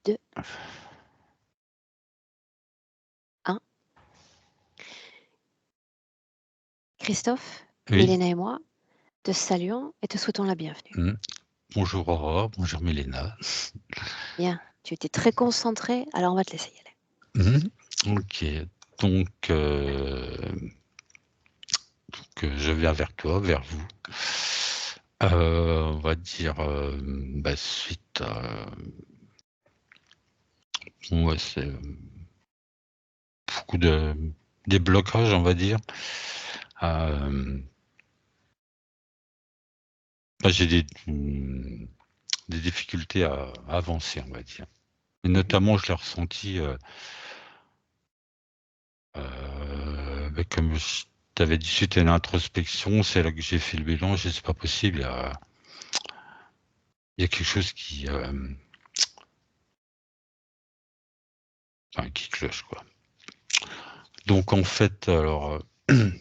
2, 1. Christophe, Oui. Milena et moi te saluons et te souhaitons la bienvenue. Bonjour Aurore, bonjour Milena. Bien, tu étais très concentré, alors on va te laisser y aller. Ok, donc je viens vers toi, vers vous. On va dire suite à c'est beaucoup de déblocages, on va dire. J'ai des difficultés à avancer, on va dire. Et notamment, je l'ai ressenti comme je t'avais dit, c'était une introspection, c'est là que j'ai fait le bilan, c'est pas possible. Il y a quelque chose qui cloche, quoi. Donc en fait, alors donc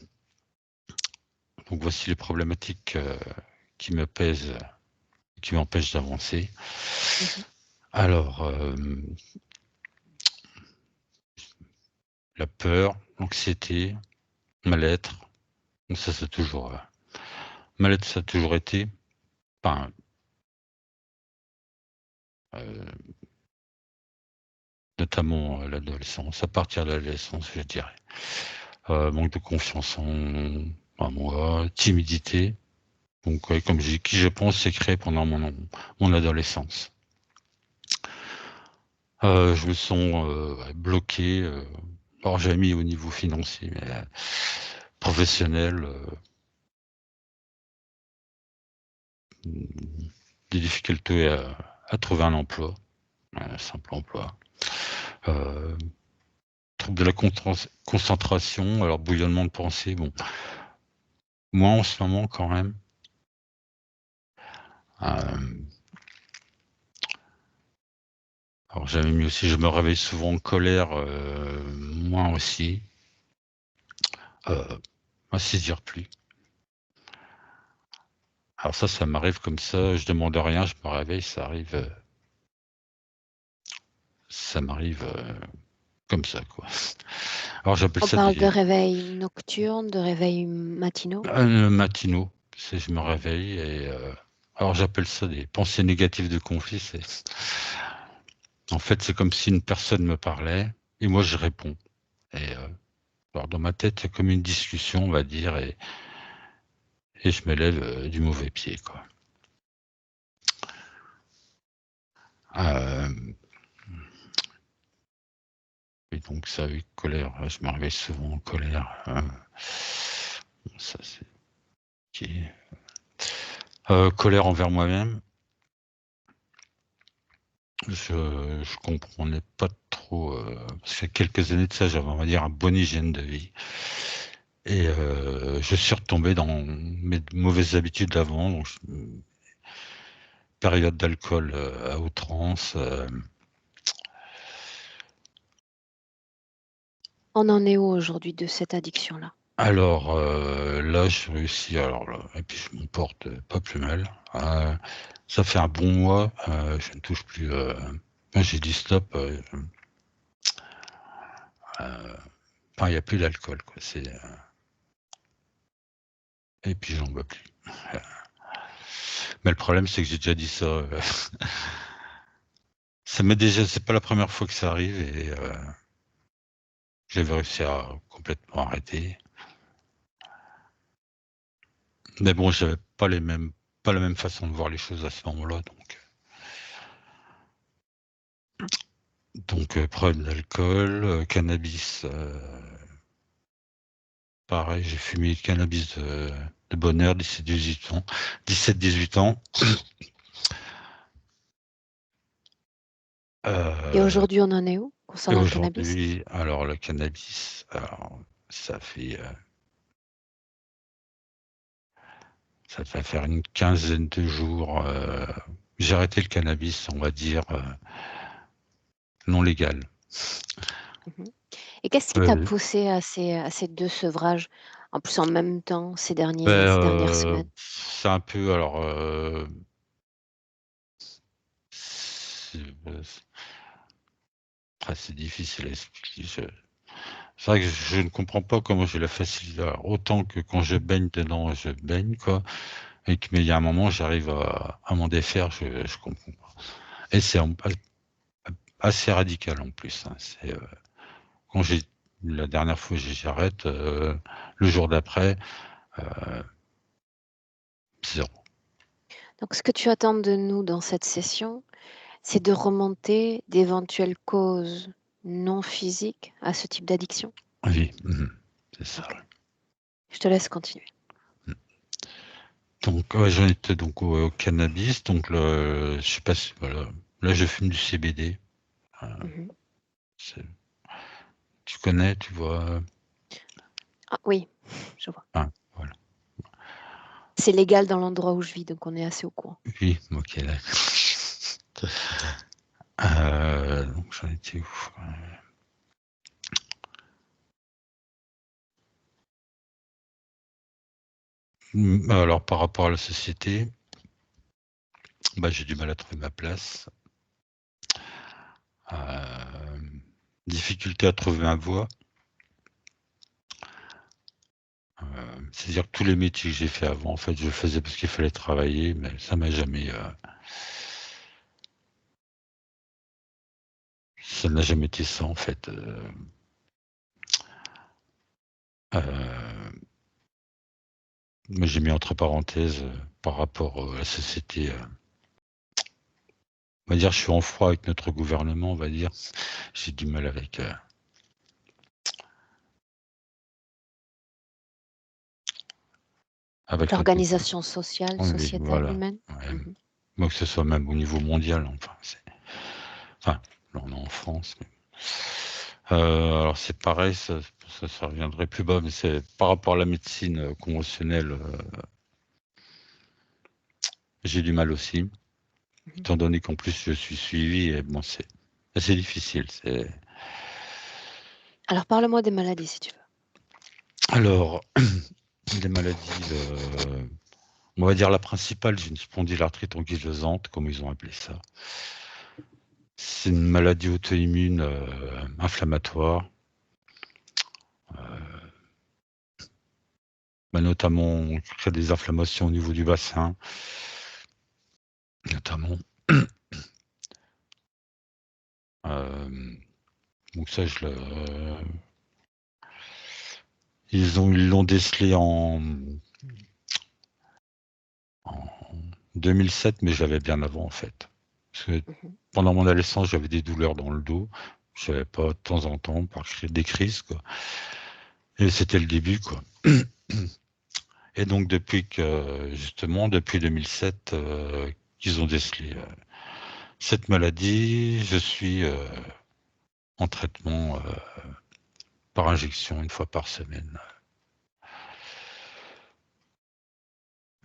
voici les problématiques qui me pèsent, qui m'empêchent d'avancer. Alors la peur, l'anxiété, mal-être. Donc ça c'est toujours mal-être, ça a toujours été. Enfin, notamment l'adolescence, à partir de l'adolescence, je dirais. Manque de confiance en moi, timidité. Donc, comme je dis, qui je pense, c'est créé pendant mon adolescence. Je me sens bloqué. Alors, j'ai mis au niveau financier, mais professionnel, des difficultés à trouver un emploi, un simple emploi. Trouble de la concentration, alors bouillonnement de pensée, bon, moi en ce moment quand même. Alors j'avais mis aussi, je me réveille souvent en colère, moi aussi. À saisir plus. Alors ça m'arrive comme ça, je demande rien, je me réveille, ça arrive, ça m'arrive comme ça, quoi. Alors j'appelle On ça parle de des réveil nocturne, de réveil matinaux. matinaux. Je me réveille et alors j'appelle ça des pensées négatives de conflit. En fait, c'est comme si une personne me parlait et moi je réponds. Et alors dans ma tête, c'est comme une discussion, on va dire, et je me lève du mauvais pied, quoi. Et donc ça, avec colère, je me réveille souvent en colère. Ça c'est colère envers moi-même. Je comprenais pas trop, parce qu'il y a quelques années de ça, j'avais, on va dire, un bonne hygiène de vie. Et je suis retombé dans mes mauvaises habitudes d'avant. Donc, période d'alcool à outrance. On en est où aujourd'hui de cette addiction-là? Alors là, je réussis. Alors là, et puis je m'en porte pas plus mal. Ça fait un bon mois, je ne touche plus. J'ai dit stop. Enfin, il n'y a plus d'alcool, quoi. Et puis j'en bois plus. Mais le problème, c'est que j'ai déjà dit ça. Ça m'est déjà, c'est pas la première fois que ça arrive et j'avais réussi à complètement arrêter. Mais bon, j'avais pas la même façon de voir les choses à ce moment-là, donc problème d'alcool, cannabis. Pareil, j'ai fumé le cannabis de bonne heure, 17-18 ans. 17-18 ans. Et aujourd'hui, on en est où Et concernant le cannabis? aujourd'hui, alors le cannabis, alors, ça va faire une quinzaine de jours. J'ai arrêté le cannabis, on va dire, non légal. Et qu'est-ce qui t'a poussé à ces 2 sevrages, en plus en même temps ces dernières semaines? C'est un peu alors, Après, c'est difficile à expliquer. C'est vrai que je ne comprends pas comment j'ai la facilité. Alors, autant que quand je baigne dedans, je baigne, quoi. Mais il y a un moment, j'arrive à m'en défaire, je comprends pas. Et c'est assez radical en plus. Hein. Quand la dernière fois j'arrête, le jour d'après, zéro. Donc ce que tu attends de nous dans cette session, c'est de remonter d'éventuelles causes non physiques à ce type d'addiction? Oui, c'est ça. OK. Je te laisse continuer. Donc, ouais, j'en étais donc au cannabis. Donc, je sais pas si, voilà. Là, je fume du CBD. Mmh. Tu connais, tu vois. Ah oui, je vois. Hein, voilà. C'est légal dans l'endroit où je vis, donc on est assez au courant. Oui, ok, là. Donc, j'en étais où? Alors, par rapport à la société, bah, j'ai du mal à trouver ma place. Difficulté à trouver ma voie. C'est-à-dire que tous les métiers que j'ai fait avant, en fait, je le faisais parce qu'il fallait travailler, mais ça n'a jamais été ça, en fait. Mais j'ai mis entre parenthèses par rapport à la société. On va dire, je suis en froid avec notre gouvernement, on va dire. J'ai du mal avec notre. L'organisation sociale, Oui, sociétale, voilà. humaine? Ouais. Mmh. Moi, que ce soit même au niveau mondial, enfin, là, on est en France. Alors, c'est pareil, ça reviendrait plus bas, mais c'est par rapport à la médecine conventionnelle, j'ai du mal aussi, Mmh. étant donné qu'en plus, je suis suivi, et bon, c'est assez difficile. Alors parle-moi des maladies si tu veux. Alors, des maladies, on va dire la principale, j'ai une spondylarthrite ankylosante, comme ils ont appelé ça. C'est une maladie auto-immune inflammatoire, notamment on crée des inflammations au niveau du bassin, notamment. Donc ça, ils l'ont décelé en 2007, mais j'avais bien avant en fait. Parce que Mmh. pendant mon adolescence, j'avais des douleurs dans le dos. Je n'avais pas de temps en temps des crises, quoi. Et c'était le début, quoi. Et donc depuis 2007, qu'ils ont décelé cette maladie, je suis en traitement par injection une fois par semaine.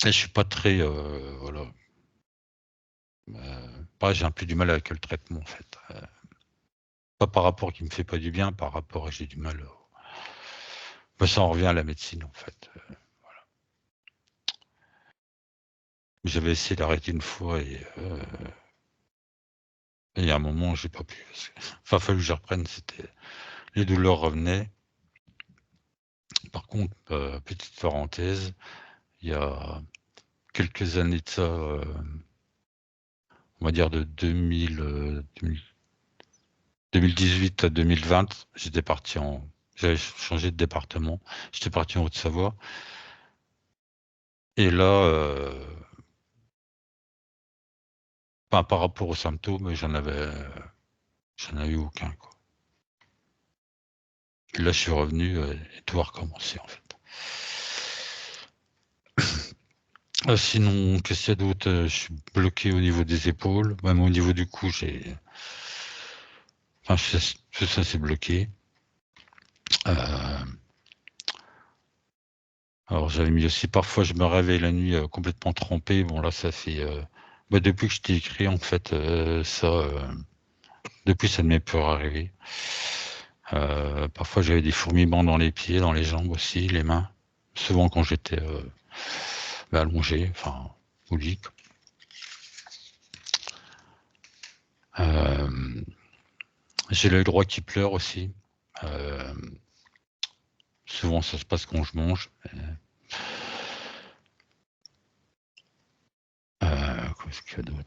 Et je suis pas très, voilà. Pareil, j'ai un peu du mal avec le traitement en fait. Pas par rapport qui me fait pas du bien, par rapport à j'ai du mal. Bah, ça en revient à la médecine en fait. J'avais essayé d'arrêter une fois et il y a un moment j'ai pas pu. Enfin, il fallu que je reprenne. Les douleurs revenaient. Par contre, petite parenthèse, il y a quelques années de ça, on va dire de 2018 à 2020, j'avais changé de département. J'étais parti en Haute-Savoie. Et là, par rapport aux symptômes, j'en avais eu aucun, quoi. Et là, je suis revenu et tout a recommencé, en fait. Sinon, qu'est-ce qu'il y a d'autre? Je suis bloqué au niveau des épaules, même au niveau du cou, enfin, tout ça, c'est bloqué. Euh, Alors, j'avais mis aussi, parfois, je me réveille la nuit complètement trempé. Bon, là, ça fait... depuis que je t'ai écrit, en fait, depuis, ça ne m'est plus arrivé. Parfois, j'avais des fourmillements dans les pieds, dans les jambes aussi, les mains. Souvent quand j'étais allongé, enfin, au lit. J'ai l'œil droit qui pleure aussi. Souvent, ça se passe quand je mange. Qu'est-ce qu'il y a d'autre?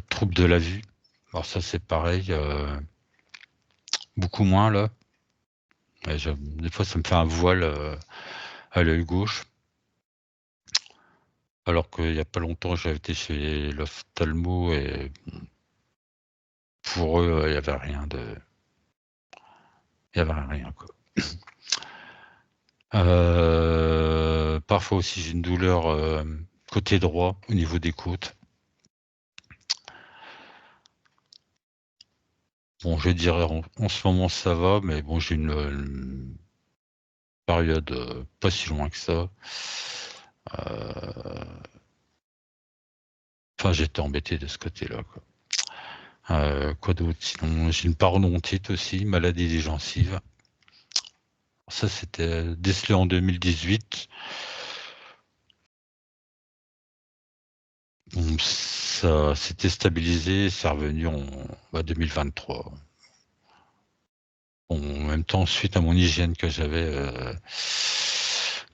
Trouble de la vue. Alors ça, c'est pareil. Beaucoup moins, là. Des fois, ça me fait un voile à l'œil gauche. Alors qu'il n'y a pas longtemps, j'avais été chez l'ophtalmo et pour eux, il n'y avait rien de... Il n'y avait rien, quoi. Parfois aussi, j'ai une douleur côté droit, au niveau des côtes. Bon, je dirais en ce moment, ça va, mais bon, j'ai une période pas si loin que ça. Enfin, j'étais embêté de ce côté-là, quoi. Quoi d'autre? Sinon, j'ai une parodontite aussi, maladie des gencives. Ça, c'était décelé en 2018. Bon, ça s'était stabilisé, c'est revenu en 2023. Bon, en même temps, suite à mon hygiène que j'avais,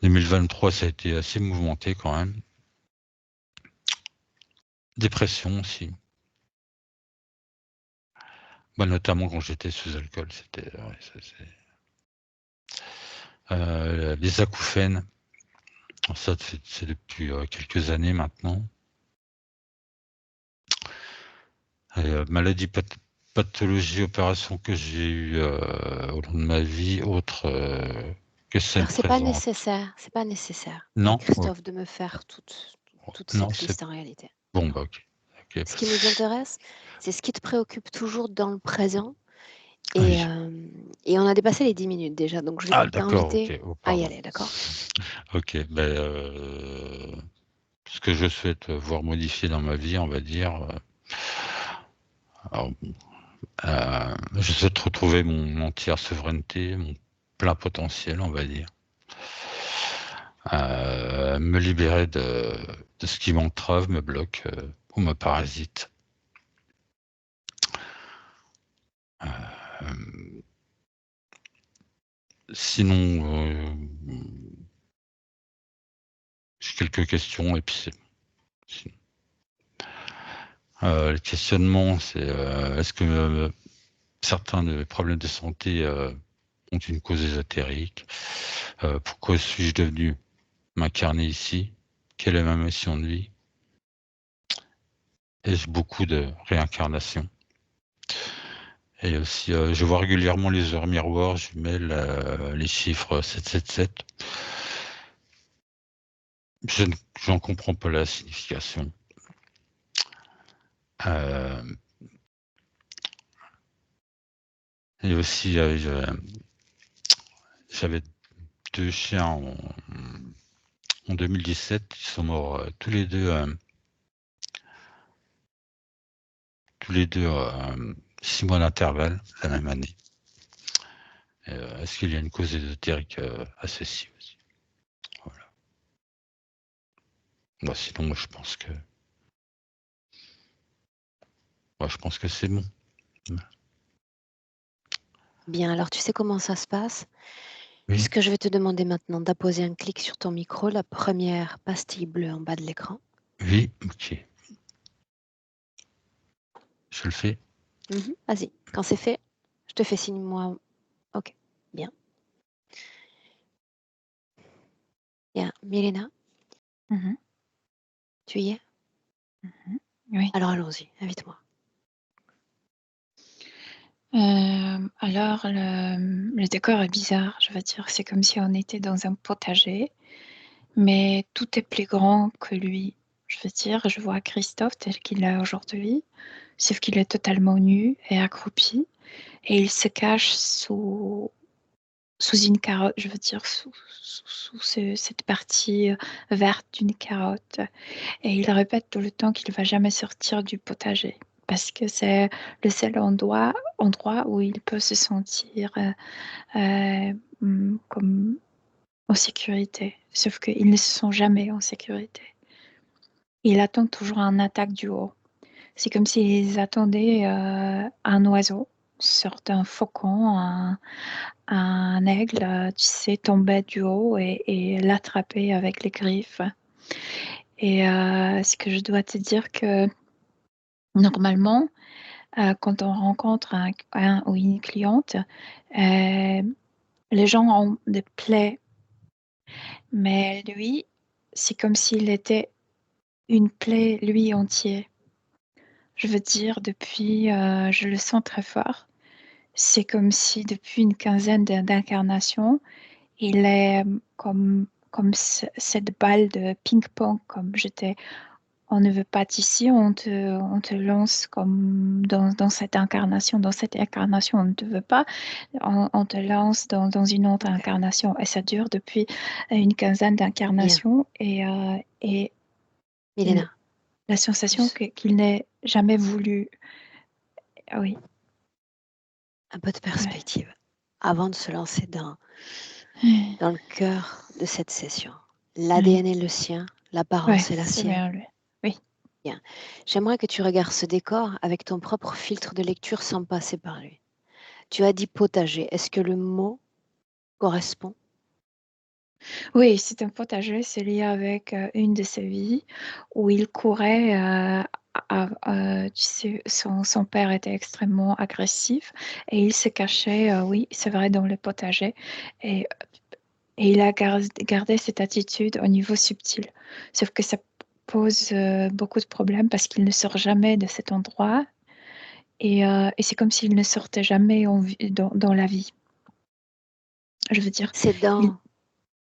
2023, ça a été assez mouvementé quand même. Dépression aussi. Notamment quand j'étais sous alcool, c'était les acouphènes. Ça, c'est depuis quelques années maintenant. Maladie, pathologie, opération que j'ai eu au long de ma vie, autre que celle Alors, c'est pas présente. nécessaire, Non, Christophe, de me faire toute non, cette c'est liste en réalité. bon, ok. Ce qui nous intéresse, c'est ce qui te préoccupe toujours dans le présent. Et, Oui. et on a dépassé les 10 minutes déjà, donc je vais Ah, d'accord, t'inviter ok. Oh, à y pardon. aller, d'accord? Ok, ce que je souhaite voir modifié dans ma vie, on va dire. Alors, je souhaite retrouver mon entière souveraineté, mon plein potentiel, on va dire. Me libérer de ce qui m'entrave, me bloque ou me parasite. Sinon, j'ai quelques questions et puis c'est bon. Le questionnement, c'est est-ce que certains de mes problèmes de santé ont une cause ésotérique? Pourquoi suis-je devenu m'incarner ici? Quelle est ma mission de vie? Ai-je beaucoup de réincarnation? Et aussi, je vois régulièrement les heures miroirs jumelles, les chiffres 777. J'en comprends pas la signification. Euh, et aussi, j'avais 2 chiens en 2017. Ils sont morts tous les deux 6 mois d'intervalle la même année. Est-ce qu'il y a une cause ésotérique à ceci aussi? Voilà. Sinon, moi, je pense que c'est bon. Bien, alors tu sais comment ça se passe? Oui, Puisque je vais te demander maintenant d'apposer un clic sur ton micro, la première pastille bleue en bas de l'écran. oui, ok. Je le fais. Vas-y, quand c'est fait, je te fais signe moi. Ok, bien. Bien, Milena, Mhm, tu y es? mhm. Oui. Alors allons-y, invite-moi. Alors, le décor est bizarre, je veux dire. C'est comme si on était dans un potager, mais tout est plus grand que lui. Je veux dire, je vois Christophe tel qu'il est aujourd'hui, sauf qu'il est totalement nu et accroupi, et il se cache sous une carotte, je veux dire, cette partie verte d'une carotte. Et il répète tout le temps qu'il ne va jamais sortir du potager parce que c'est le seul endroit où il peut se sentir comme en sécurité. Sauf qu'il ne se sent jamais en sécurité. Il attend toujours un attaque du haut. C'est comme s'ils attendaient un oiseau, une sorte d'un faucon, un aigle, tu sais, tomber du haut et l'attraper avec les griffes. Et ce que je dois te dire que normalement, quand on rencontre un ou une cliente, les gens ont des plaies, mais lui, c'est comme s'il était une plaie lui entier. Je veux dire, depuis, je le sens très fort. C'est comme si depuis une quinzaine d'incarnations, il est comme cette balle de ping-pong, comme j'étais. On ne veut pas d'ici, on te lance comme dans cette incarnation. Dans cette incarnation, on ne te veut pas. On te lance dans une autre incarnation. Et ça dure depuis une quinzaine Bien. d'incarnations. Et Milena, la sensation juste qu'il n'ait jamais voulu. Ah oui, un peu de ouais. perspective avant de se lancer dans le cœur de cette session. Oui, L'ADN est le sien, ouais, l'apparence est la c'est sienne. bien lui. Oui. Bien. J'aimerais que tu regardes ce décor avec ton propre filtre de lecture sans passer par lui. Tu as dit potager. Est-ce que le mot correspond? Oui, c'est un potager, c'est lié avec une de ses vies où il courait. Tu sais, son père était extrêmement agressif et il se cachait, oui, c'est vrai, dans le potager. Et, et il a gardé cette attitude au niveau subtil. Sauf que ça pose beaucoup de problèmes parce qu'il ne sort jamais de cet endroit et c'est comme s'il ne sortait jamais dans la vie. Je veux dire, C'est il, dans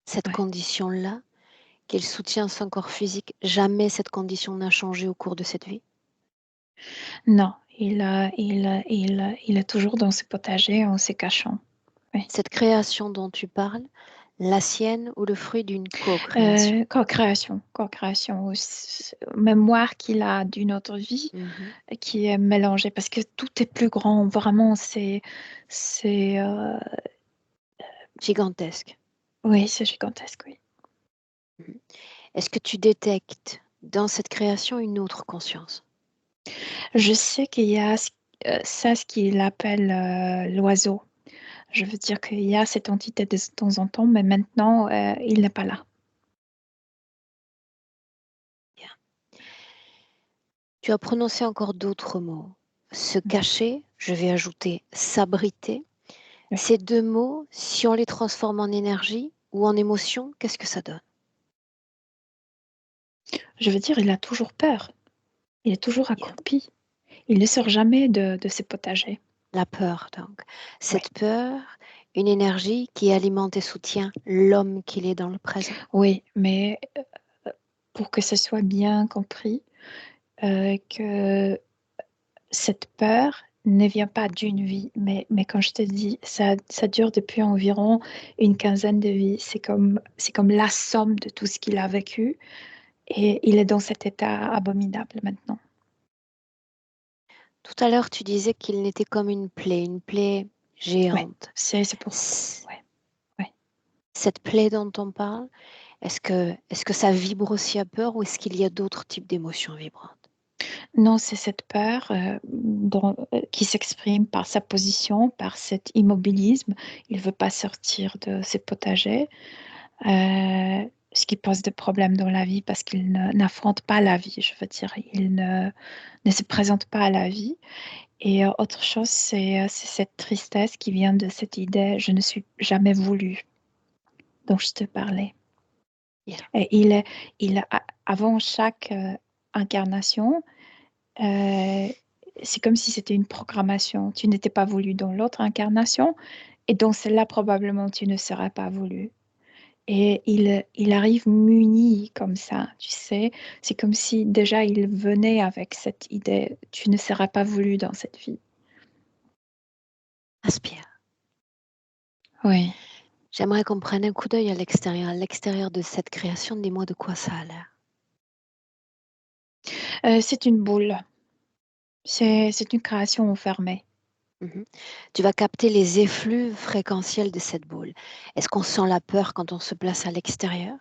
cette ouais. condition-là qu'il soutient son corps physique. Jamais cette condition n'a changé au cours de cette vie. Non, il est toujours dans ce potager en se cachant. Oui. Cette création dont tu parles, la sienne ou le fruit d'une co-création? Co-création, mémoire qu'il a d'une autre vie Mhm. qui est mélangée parce que tout est plus grand. Vraiment, Gigantesque. oui, c'est gigantesque, oui. Mhm. Est-ce que tu détectes dans cette création une autre conscience? Je sais qu'il y a ça, ce qu'il appelle l'oiseau. Je veux dire qu'il y a cette entité de temps en temps, mais maintenant, il n'est pas là. Bien. Tu as prononcé encore d'autres mots. Se Mm. cacher, je vais ajouter s'abriter. Oui. Ces deux mots, si on les transforme en énergie ou en émotion, qu'est-ce que ça donne? Je veux dire, il a toujours peur. Il est toujours Bien, accroupi. Il ne sort bien. jamais de ses potagers. La peur, donc. Oui. Cette peur, une énergie qui alimente et soutient l'homme qu'il est dans le présent. Oui, mais pour que ce soit bien compris, que cette peur ne vient pas d'une vie, mais quand je te dis, ça dure depuis environ une quinzaine de vies. C'est comme la somme de tout ce qu'il a vécu et il est dans cet état abominable maintenant. Tout à l'heure, tu disais qu'il n'était comme une plaie Oui, géante. c'est pour... C- Ouais, ouais. Cette plaie dont on parle, est-ce que ça vibre aussi à peur ou est-ce qu'il y a d'autres types d'émotions vibrantes? Non, c'est cette peur qui s'exprime par sa position, par cet immobilisme. Il ne veut pas sortir de ses potagers, ce qui pose des problèmes dans la vie parce qu'il n'affronte pas la vie. Je veux dire, il ne se présente pas à la vie. Et autre chose, c'est cette tristesse qui vient de cette idée, je ne suis jamais voulu, dont je te parlais. Bien. Et avant chaque incarnation, euh, c'est comme si c'était une programmation. Tu n'étais pas voulu dans l'autre incarnation, et dans celle-là, probablement, tu ne seras pas voulu. Et il arrive muni comme ça, tu sais. C'est comme si déjà il venait avec cette idée, tu ne seras pas voulu dans cette vie. Inspire. Oui. J'aimerais qu'on prenne un coup d'œil à l'extérieur de cette création. Dis-moi de quoi ça a l'air. C'est une boule. C'est une création enfermée. Mhm. Tu vas capter les effluves fréquentiels de cette boule. Est-ce qu'on sent la peur quand on se place à l'extérieur?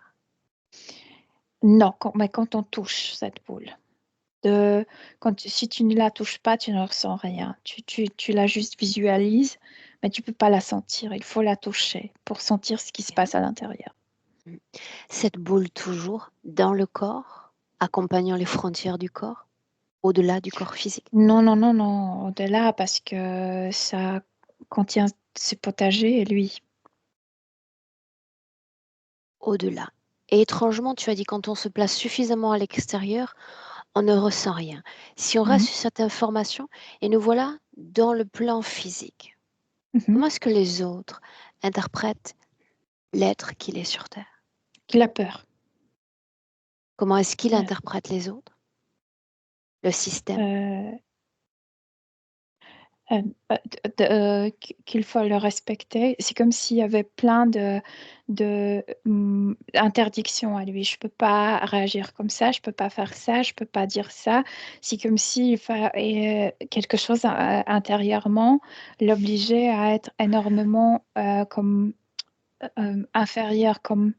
Non, mais quand on touche cette boule. Si tu ne la touches pas, tu ne ressens rien. Tu la juste visualises, mais tu peux pas la sentir. Il faut la toucher pour sentir ce qui se passe à l'intérieur. Cette boule toujours dans le corps, accompagnant les frontières du corps, au-delà du corps physique. Non, non, non, non, au-delà, parce que ça contient ce potager et lui. Au-delà. Et étrangement, tu as dit quand on se place suffisamment à l'extérieur, on ne ressent rien. Si on reste sur cette information, et nous voilà dans le plan physique, Mhm. comment est-ce que les autres interprètent l'être qu'il est sur Terre? Qu'il a peur. Comment est-ce qu'il Ouais. interprète les autres? Le système? Qu'il faut le respecter. C'est comme s'il y avait plein interdictions à lui. Je peux pas réagir comme ça, je peux pas faire ça, je peux pas dire ça. C'est comme s'il fallait quelque chose intérieurement l'obligeait à être énormément comme inférieur, comme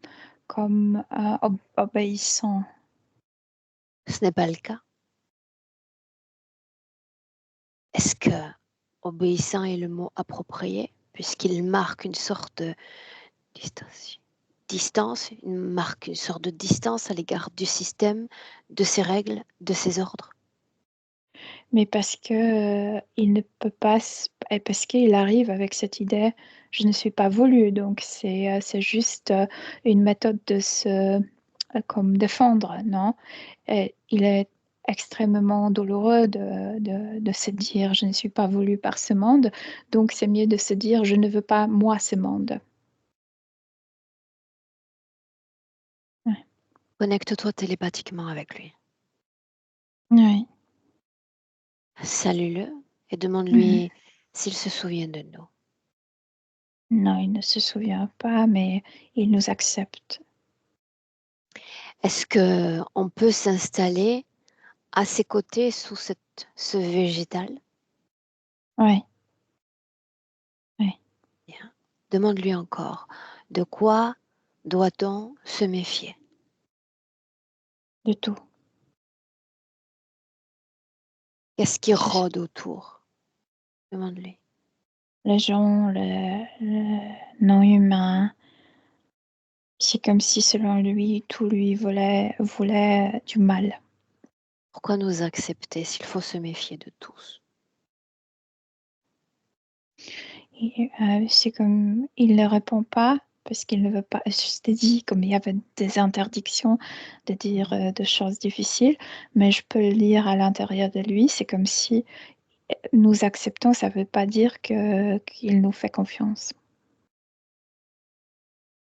obéissant. Ce n'est pas le cas. Est-ce que obéissant est le mot approprié, puisqu'il marque une sorte de distance, il marque une sorte de distance à l'égard du système, de ses règles, de ses ordres? Mais parce que il ne peut pas, et parce qu'il arrive avec cette idée, je ne suis pas voulu, donc c'est juste une méthode de se comme défendre, non? Et il est extrêmement douloureux de se dire je ne suis pas voulu par ce monde, donc c'est mieux de se dire je ne veux pas moi ce monde. Ouais. Connecte-toi télépathiquement avec lui. Oui. Salue-le et Mhm. demande-lui s'il se souvient de nous. Non, il ne se souvient pas, mais il nous accepte. Est-ce qu'on peut s'installer à ses côtés sous ce végétal? Oui. Oui. Bien. Demande-lui encore, de quoi doit-on se méfier? De tout. Qu'est-ce qui Je- rôde autour? Demande-lui. Les gens, le non-humain, c'est comme si selon lui, tout lui voulait du mal. Pourquoi nous accepter s'il faut se méfier de tous? C'est comme, il ne répond pas parce qu'il ne veut pas. Je t'ai dit, comme il y avait des interdictions de dire de choses difficiles, mais je peux le lire à l'intérieur de lui. C'est comme si nous acceptons, ça ne veut pas dire qu'il nous fait confiance.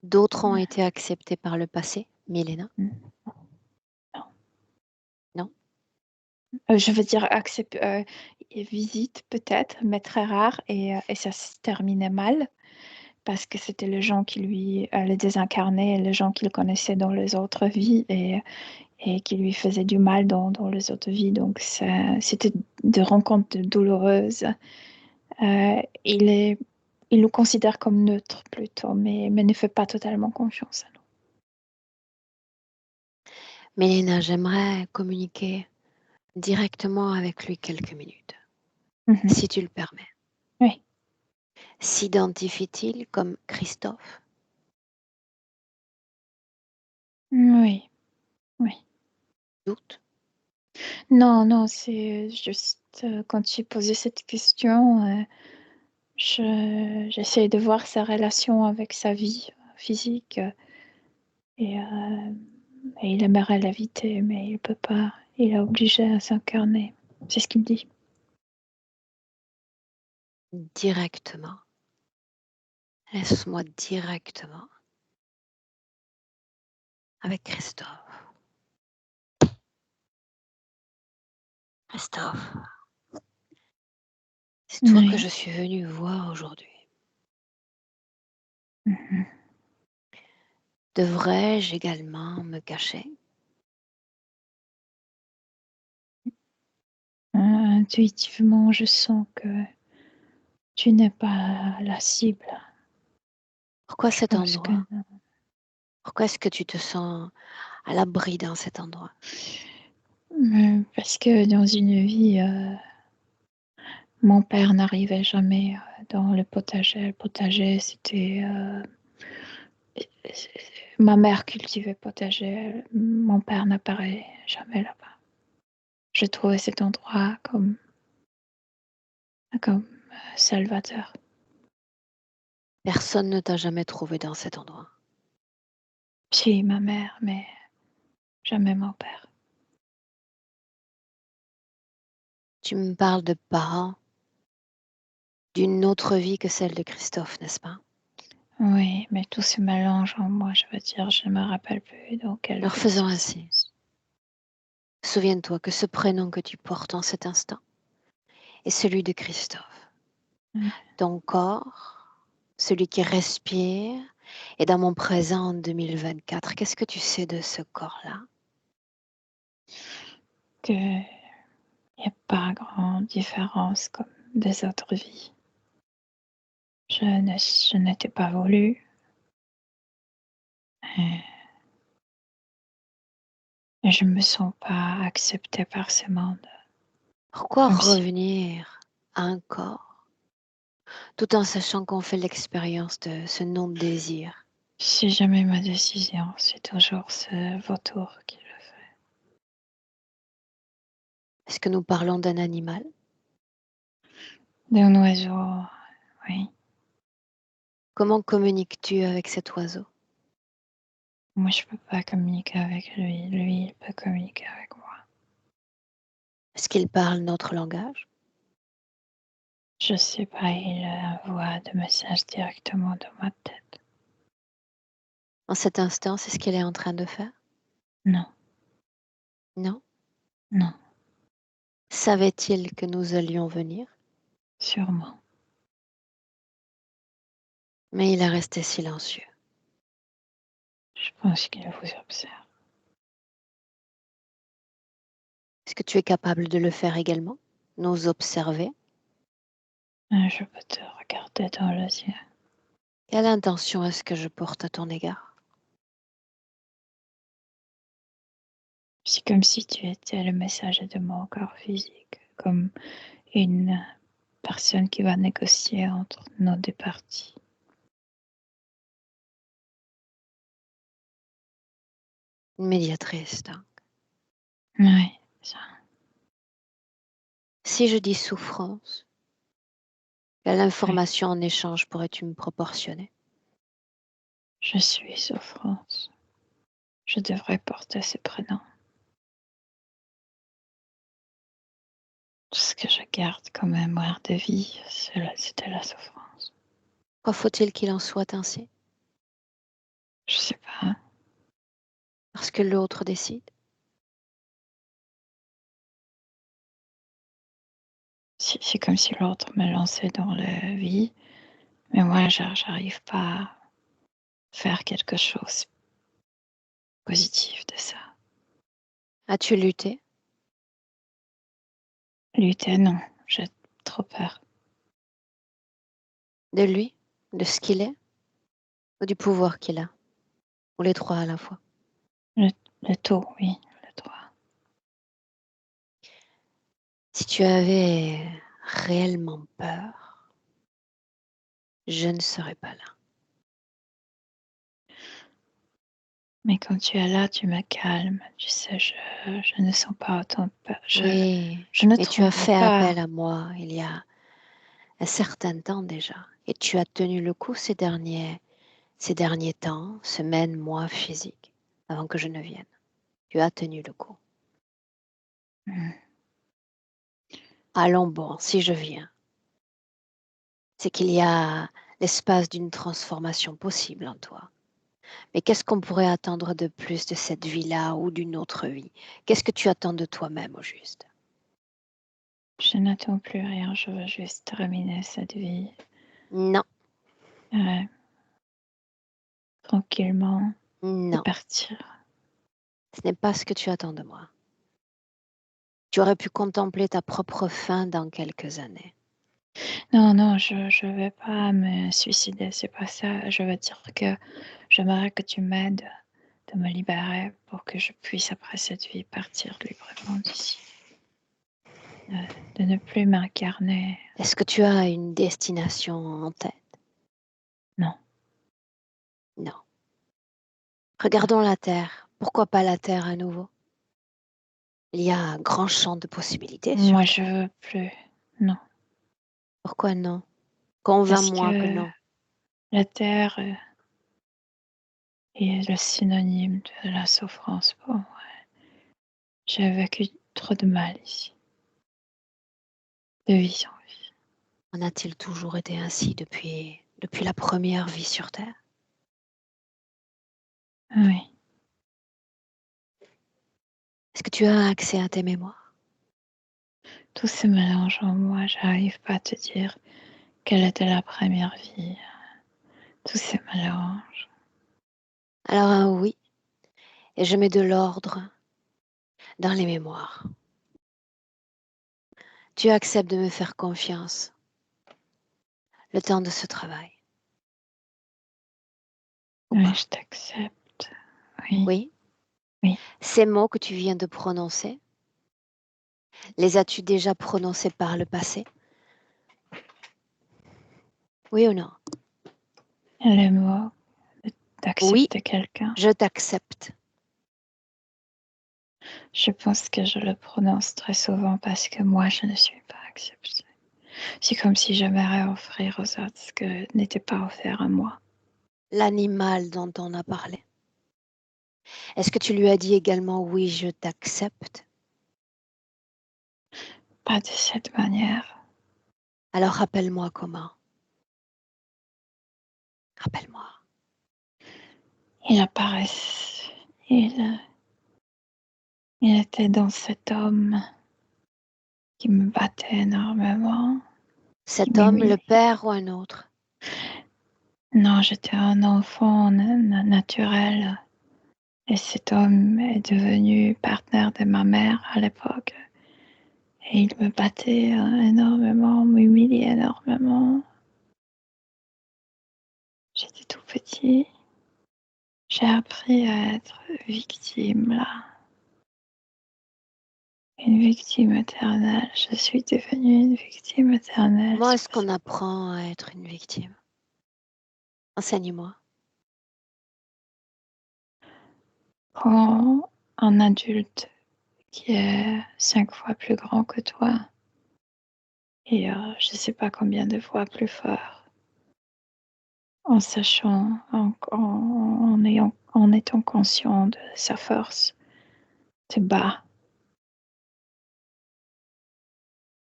D'autres ont été acceptés par le passé, Milena? Non. Non? Je veux dire, visite peut-être, mais très rare, et ça se terminait mal parce que c'était le gens qui lui le désincarnait, les gens qu'il connaissait dans les autres vies et qui lui faisaient du mal dans les autres vies. Donc, c'était des rencontres douloureuses. Il nous considère comme neutres plutôt, mais ne fait pas totalement confiance à Milena, j'aimerais communiquer directement avec lui quelques minutes, nous. Mhm. si tu le permets. Oui. S'identifie-t-il comme Christophe? Oui. Oui. Doute? Non, non, c'est juste quand j'ai posé cette question, j'essaie de voir sa relation avec sa vie physique et, euh, et il aimerait l'éviter, mais il peut pas. Il est obligé à s'incarner. C'est ce qu'il me dit. Directement. Laisse-moi directement avec Christophe. Christophe, c'est toi que Oui. je suis venue voir aujourd'hui. Mhm. Devrais-je également me cacher? Intuitivement, je sens que tu n'es pas la cible. Pourquoi Je cet pense que endroit? Pourquoi est-ce que tu te sens à l'abri dans cet endroit? Parce que dans une vie, mon père n'arrivait jamais dans le potager. Le potager, c'était... ma mère cultivait potager. Mon père n'apparaît jamais là-bas. Je trouvais cet endroit comme salvateur. Personne ne t'a jamais trouvé dans cet endroit. Si, ma mère, mais jamais mon père. Tu me parles de parents, d'une autre vie que celle de Christophe, n'est-ce pas? Oui, mais tout se mélange en moi, je veux dire, je ne me rappelle plus dans quelle Alors vie faisons c'est. ainsi. Souviens-toi que ce prénom que tu portes en cet instant est celui de Christophe. Ouais. Ton corps, celui qui respire, est dans mon présent en 2024. Qu'est-ce que tu sais de ce corps-là? Qu'il n'y a pas grande différence comme des autres vies. Je n'étais pas voulu. Et je me sens pas acceptée par ce monde. Pourquoi Comme si revenir à un corps tout en sachant qu'on fait l'expérience de ce non-désir? c'est jamais ma décision, c'est toujours ce vautour qui le fait. Est-ce que nous parlons d'un animal? D'un oiseau, oui. Comment communiques-tu avec cet oiseau? Moi, je peux pas communiquer avec lui. Lui, il peut communiquer avec moi. Est-ce qu'il parle notre langage? Je sais pas, il envoie des messages directement dans ma tête. En cet instant, c'est ce qu'il est en train de faire? Non, Non? non, Savait-il que nous allions venir? sûrement. Mais il est resté silencieux. Je pense qu'il vous observe. Est-ce que tu es capable de le faire également? Nous observer? Je peux te regarder dans les yeux. Quelle intention est-ce que je porte à ton égard? C'est comme si tu étais le messager de mon corps physique, comme une personne qui va négocier entre nos deux parties. Une médiatrice, donc. Oui, ça. Si je dis souffrance, quelle information en échange pourrais-tu me proportionner? Je suis souffrance. Je devrais porter ce prénom. Tout ce que je garde comme mémoire de vie, c'était la souffrance. Pourquoi faut-il qu'il en soit ainsi? Je sais pas. Parce que l'autre décide? C'est comme si l'autre me lançait dans la vie, mais moi, j'arrive pas à faire quelque chose de positif de ça. As-tu lutté? Lutter, non. J'ai trop peur. De lui? De ce qu'il est? Ou du pouvoir qu'il a? Ou les trois à la fois? Le taux, oui, le droit. Si tu avais réellement peur, je ne serais pas là. Mais quand tu es là, tu me calmes. Tu sais, je ne sens pas autant de peur. Oui, Je ne mais tu as tremble fait appel pas. à moi il y a un certain temps déjà. Et tu as tenu le coup ces derniers temps, semaines, mois physiques, avant que je ne vienne. Tu as tenu le coup. Mm. Allons bon, si je viens, c'est qu'il y a l'espace d'une transformation possible en toi. Mais qu'est-ce qu'on pourrait attendre de plus de cette vie-là ou d'une autre vie? Qu'est-ce que tu attends de toi-même au juste? Je n'attends plus rien. Je veux juste terminer cette vie Non, tranquillement et non, partir. ce n'est pas ce que tu attends de moi. Tu aurais pu contempler ta propre fin dans quelques années. Non, non, je vais pas me suicider. C'est pas ça. Je veux dire que j'aimerais que tu m'aides de me libérer pour que je puisse, après cette vie, partir librement d'ici. De ne plus m'incarner. Est-ce que tu as une destination en tête? Non. Non. Regardons la Terre. Pourquoi pas la Terre à nouveau? Il y a un grand champ de possibilités sur Moi, Terre. je veux plus. Non. Pourquoi non? Convainc-moi que non. La Terre est le synonyme de la souffrance pour moi. J'ai vécu trop de mal ici. De vie en vie. En a-t-il toujours été ainsi depuis la première vie sur Terre? Oui. Est-ce que tu as accès à tes mémoires? Tout se mélange en moi. J'arrive pas à te dire quelle était la première vie. Tout se mélange. Alors un oui, et je mets de l'ordre dans les mémoires. Tu acceptes de me faire confiance le temps de ce travail? Ou Oui, pas? je t'accepte. Oui. Oui? Oui. Ces mots que tu viens de prononcer, les as-tu déjà prononcés par le passé? Oui ou non? Le mot Oui, d'accepter quelqu'un. je t'accepte. Je pense que je le prononce très souvent parce que moi, je ne suis pas acceptée. C'est comme si j'aimerais offrir aux autres ce que n'était pas offert à moi. L'animal dont on a parlé. Est-ce que tu lui as dit également oui, je t'accepte? Pas de cette manière. Alors rappelle-moi comment. Rappelle-moi. Il apparaît. Il était dans cet homme qui me battait énormément, qui Cet homme, le m'humiliait. père ou un autre? Non, j'étais un enfant naturel. Et cet homme est devenu partenaire de ma mère à l'époque. Et il me battait énormément, m'humiliait énormément. J'étais tout petit. J'ai appris à être victime là. Une victime éternelle. Je suis devenue une victime éternelle. Comment est-ce qu'on apprend à être une victime? Enseigne-moi. Quand un adulte qui est 5 fois plus grand que toi et je ne sais pas combien de fois plus fort, en sachant, en étant conscient de sa force, te bat,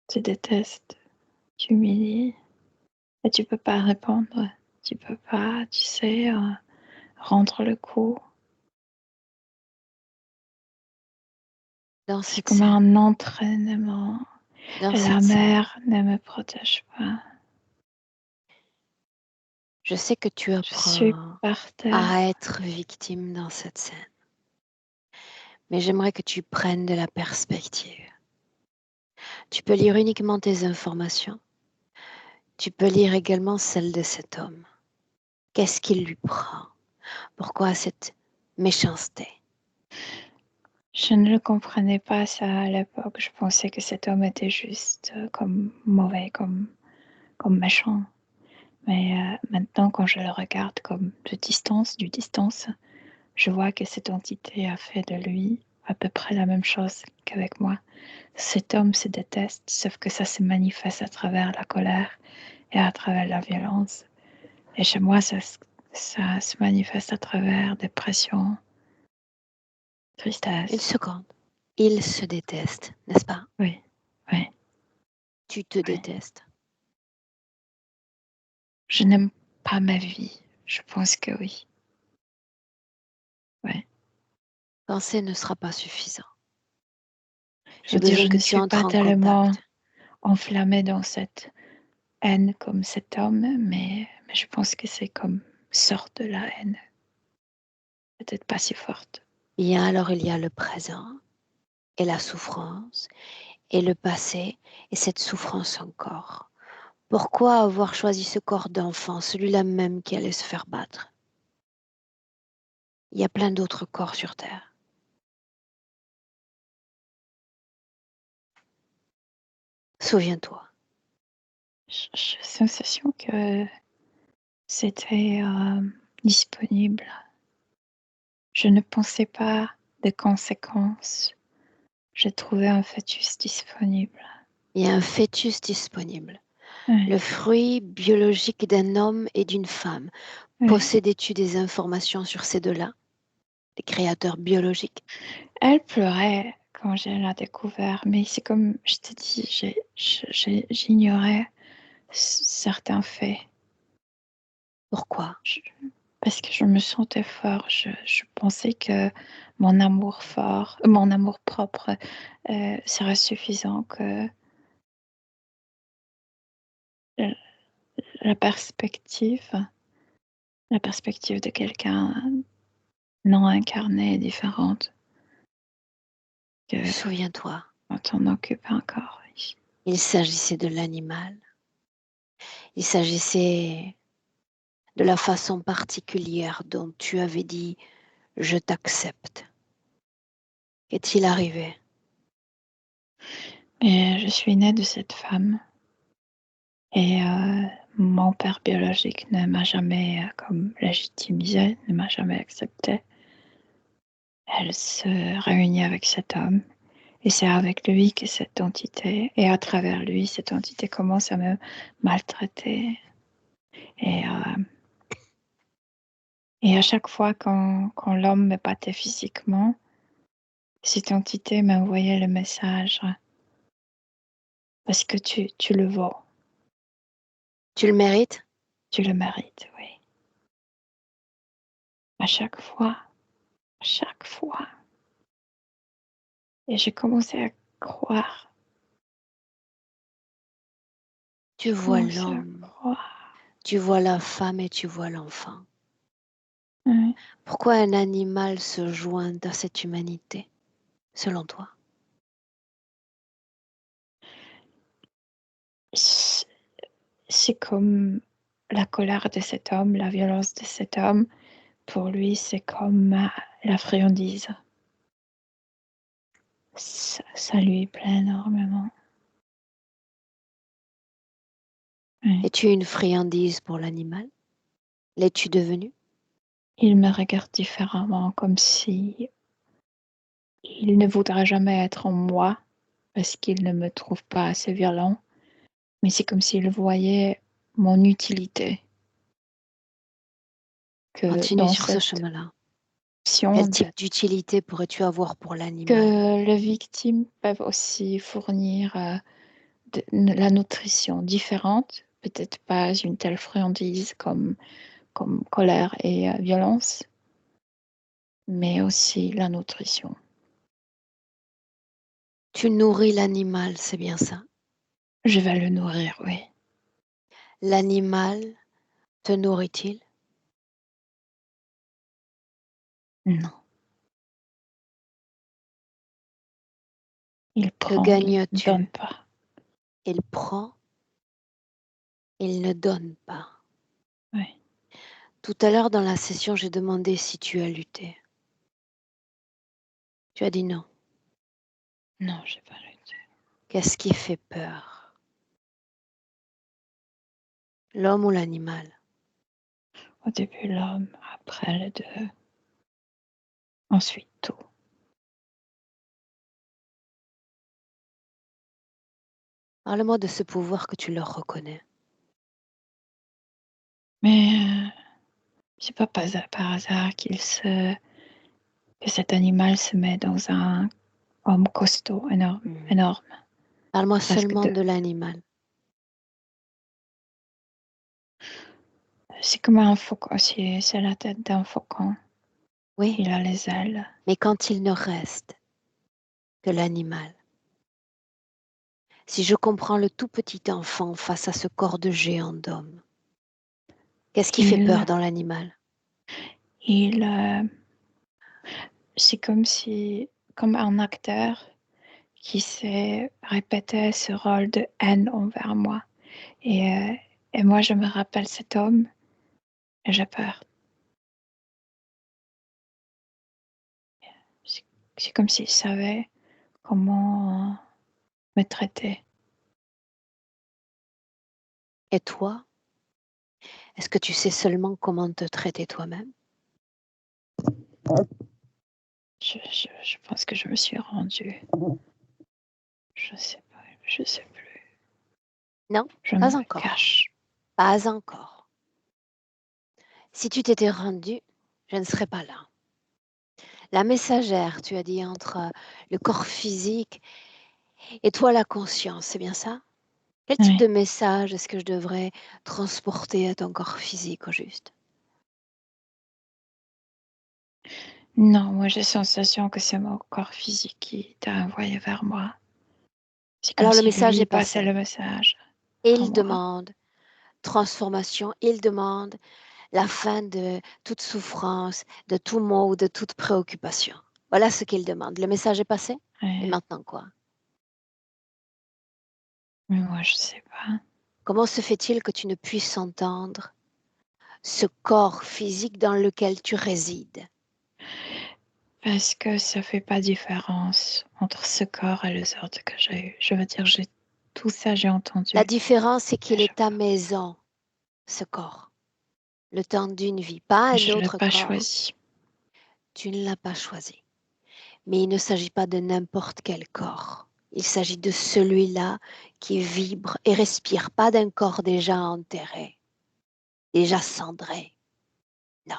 te déteste, t'humilie et tu peux pas répondre. Tu peux pas, tu sais, rendre le coup. Dans C'est cette comme scène, un entraînement. dans Et la cette scène, mère ne me protège pas. je sais que tu Je suis apprends par terre. à être victime dans cette scène. Mais j'aimerais que tu prennes de la perspective. Tu peux lire uniquement tes informations. Tu peux lire également celles de cet homme. Qu'est-ce qu'il lui prend? Pourquoi cette méchanceté? Je ne le comprenais pas ça à l'époque. Je pensais que cet homme était juste comme mauvais, comme méchant. Mais maintenant, quand je le regarde comme du distance, je vois que cette entité a fait de lui à peu près la même chose qu'avec moi. Cet homme se déteste, sauf que ça se manifeste à travers la colère et à travers la violence. Et chez moi, ça se manifeste à travers dépression, Une tristesse. seconde. Il se déteste, n'est-ce pas? Oui, oui, Tu te oui. détestes. Je n'aime pas ma vie. Je pense que oui. Oui. Penser ne sera pas suffisant. Je J'ai veux dire, besoin je que ne tu suis entres pas en tellement contact. enflammée dans cette haine comme cet homme, mais je pense que c'est comme sorte de la haine. Peut-être pas si forte. Bien, alors il y a le présent et la souffrance et le passé et cette souffrance encore. Pourquoi avoir choisi ce corps d'enfant, celui-là même qui allait se faire battre? Il y a plein d'autres corps sur Terre. Souviens-toi. J'ai la sensation que c'était disponible. Je ne pensais pas des conséquences. J'ai trouvé un fœtus disponible. Il y a un fœtus disponible. Oui, Le fruit biologique d'un homme et d'une femme. oui. Possédais-tu des informations sur ces deux-là, les créateurs biologiques? Elle pleurait quand je l'ai découvert, mais c'est comme je te dis, j'ignorais certains faits. Pourquoi? Parce que je me sentais fort. Je pensais que mon amour propre serait suffisant, que la perspective de quelqu'un non incarné est différente que Souviens-toi, quand on occupe un corps. il s'agissait de l'animal. Il s'agissait de la façon particulière dont tu avais dit « je t'accepte ». Qu'est-il arrivé? Et je suis née de cette femme. Et mon père biologique ne m'a jamais comme légitimisée, ne m'a jamais acceptée. Elle se réunit avec cet homme et c'est avec lui que cette entité, et à travers lui, cette entité commence à me maltraiter. Et, et à chaque fois quand l'homme me battait physiquement, cette entité m'envoyait le message parce que tu le vaux, Tu le mérites? tu le mérites, oui. À chaque fois, à chaque fois. Et j'ai commencé à croire. Tu J'ai vois commencé à l'homme, croire. tu vois la femme et tu vois l'enfant. Ouais. Pourquoi un animal se joint à cette humanité, selon toi? C'est comme la colère de cet homme, la violence de cet homme. Pour lui, c'est comme la friandise. Ça lui plaît énormément. Ouais. Es-tu une friandise pour l'animal? L'es-tu devenu? Il me regarde différemment, comme si il ne voudra jamais être en moi parce qu'il ne me trouve pas assez violent. Mais c'est comme s'il voyait mon utilité. Que Continue dans sur ce cette chemin-là. Quel option type d'utilité pourrais-tu avoir pour l'animal? que les victimes peuvent aussi fournir la nutrition différente, peut-être pas une telle friandise comme colère et violence, mais aussi la nutrition. Tu nourris l'animal, c'est bien ça. Je vais le nourrir, oui. L'animal te nourrit-il? Non. Il Que prend, il ne donne gagnes-tu? pas. Il prend, il ne donne pas. Oui. Tout à l'heure dans la session, j'ai demandé si tu as lutté. Tu as dit non. Non, je n'ai pas lutté. Qu'est-ce qui fait peur? L'homme ou l'animal? Au début, l'homme, après les deux, ensuite tout. Parle-moi de ce pouvoir que tu leur reconnais. Mais c'est pas par hasard que cet animal se met dans un homme costaud, énorme, Parle-moi presque seulement deux. de l'animal. C'est comme un faucon, c'est la tête d'un faucon. Oui, Il a les ailes. mais quand il ne reste que l'animal, si je comprends le tout petit enfant face à ce corps de géant d'homme, qu'est-ce qui fait Il, peur dans l'animal? il, c'est comme un acteur qui s'est répété ce rôle de haine envers moi. Et, euh, et moi, je me rappelle cet homme et j'ai peur. C'est comme s'il savait comment me traiter. Et toi, est-ce que tu sais seulement comment te traiter toi-même? Je pense que je me suis rendue. Je sais pas, je sais plus. Non, Je pas me encore. cache. Pas encore. Si tu t'étais rendu, je ne serais pas là. La messagère, tu as dit, entre le corps physique et toi la conscience, c'est bien ça? Quel type Oui. de message est-ce que je devrais transporter à ton corps physique au juste? Non, moi j'ai sensation que c'est mon corps physique qui t'a envoyé vers moi. C'est comme Alors le si message lui est passait passé. le message à Il moi. demande transformation, il demande la fin de toute souffrance, de tout mot, de toute préoccupation. Voilà ce qu'il demande. Le message est passé? Et Ouais. maintenant quoi? Mais moi je sais pas. Comment se fait-il que tu ne puisses entendre ce corps physique dans lequel tu résides? Parce que ça fait pas différence entre ce corps et les autres que j'ai eu. Je veux dire, tout ça j'ai entendu. La différence, c'est Mais qu'il est ta maison, ce corps, le temps d'une vie, pas un je l'ai autre pas corps. choisi. Tu ne l'as pas choisi. Mais il ne s'agit pas de n'importe quel corps. Il s'agit de celui-là qui vibre et respire, pas d'un corps déjà enterré, déjà cendré. Non,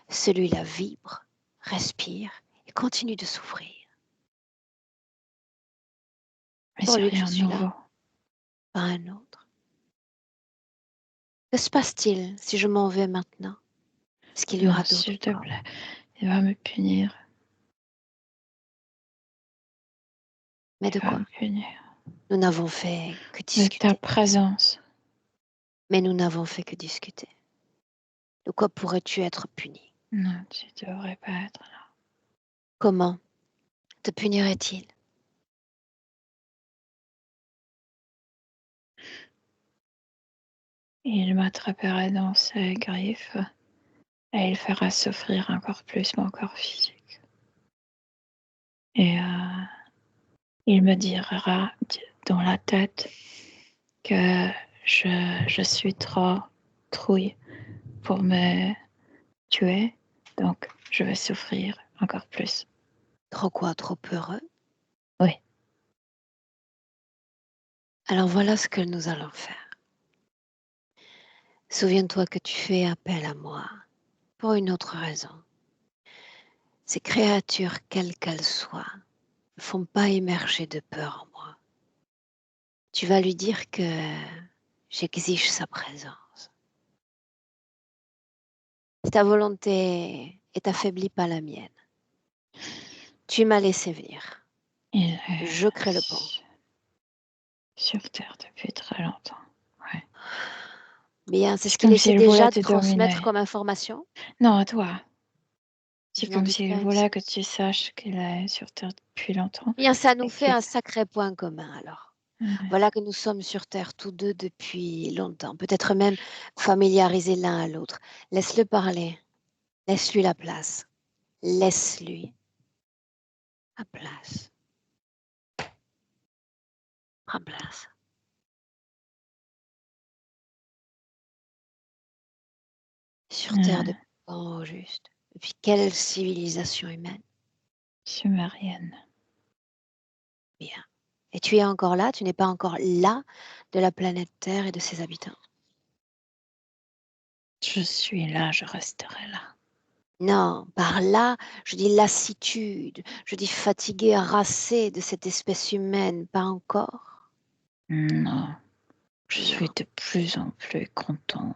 celui-là vibre, respire et continue de souffrir. Mais Pour c'est lui que je rien de suis là, nouveau. pas un autre. Que se passe-t-il si je m'en vais maintenant? Est-ce qu'il y Non, aura d'autres s'il te corps? plaît, il va me punir. Mais Il de va quoi? me punir. Nous n'avons fait que De ta discuter. présence. Mais nous n'avons fait que discuter. De quoi pourrais-tu être puni? Non, tu devrais pas être là. Comment te punirait-il? Il m'attraperait dans ses griffes et il fera souffrir encore plus mon corps physique. Et il me dira dans la tête que je suis trop trouille pour me tuer, donc je vais souffrir encore plus. Trop quoi? Trop heureux? Oui. Alors voilà ce que nous allons faire. Souviens-toi que tu fais appel à moi pour une autre raison. Ces créatures, quelles qu'elles soient, ne font pas émerger de peur en moi. Tu vas lui dire que j'exige sa présence. Si ta volonté est affaiblie, pas la mienne. Tu m'as laissé venir. Il Je crée le pont. est sur Terre depuis très longtemps. Ouais. Bien, c'est ce C'est qu'il comme essaie s'il voulait déjà de te transmettre dominer. comme information. Non, à toi. C'est Je n'en comme doute s'il pas une voulait que seconde. tu saches qu'il est sur Terre depuis longtemps Bien, ça nous et fait qu'il... un sacré point commun alors. Voilà que nous sommes sur Terre tous deux depuis longtemps, peut-être même familiarisés l'un à l'autre. Laisse-le parler, laisse-lui la place, laisse-lui la place. Prends place. Sur Terre depuis quand au juste? Depuis quelle civilisation humaine? Sumérienne. Bien. Et tu es encore là, tu n'es pas encore là de la planète Terre et de ses habitants. Je suis là, je resterai là. Non, par là, je dis lassitude, je dis fatigué, harassé de cette espèce humaine, pas encore. Non, je suis Non. de plus en plus content.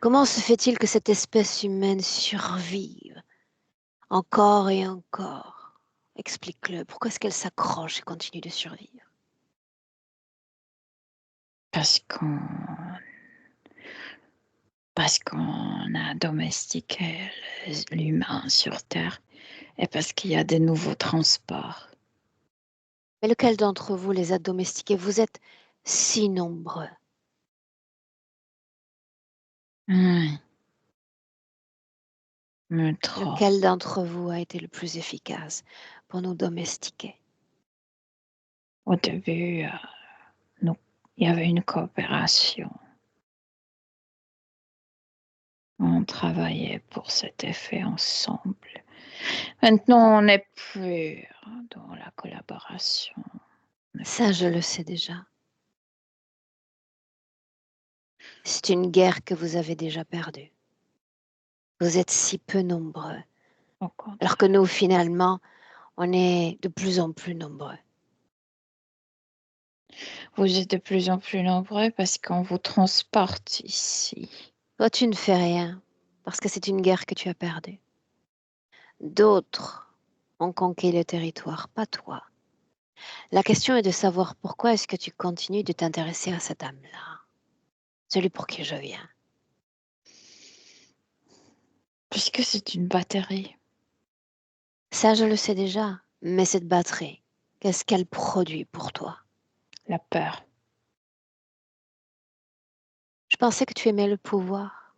Comment se fait-il que cette espèce humaine survive encore et encore? Explique-le. Pourquoi est-ce qu'elle s'accroche et continue de survivre? Parce qu'on a domestiqué l'humain sur Terre et parce qu'il y a des nouveaux transports. Mais lequel d'entre vous les a domestiqués? Vous êtes si nombreux. Oui, mais trop. Lequel d'entre vous a été le plus efficace pour nous domestiquer. Au début, il y avait une coopération. On travaillait pour cet effet ensemble. Maintenant, on n'est plus dans la collaboration. Ça, je le sais déjà. C'est une guerre que vous avez déjà perdue. Vous êtes si peu nombreux, Au contraire. alors que nous, finalement, on est de plus en plus nombreux. Vous êtes de plus en plus nombreux parce qu'on vous transporte ici. Toi, tu ne fais rien, parce que c'est une guerre que tu as perdue. D'autres ont conquis le territoire, pas toi. La question est de savoir pourquoi est-ce que tu continues de t'intéresser à cet homme-là, celui pour qui je viens. Puisque c'est une batterie. Ça, je le sais déjà, mais cette batterie, qu'est-ce qu'elle produit pour toi? La peur. Je pensais que tu aimais le pouvoir.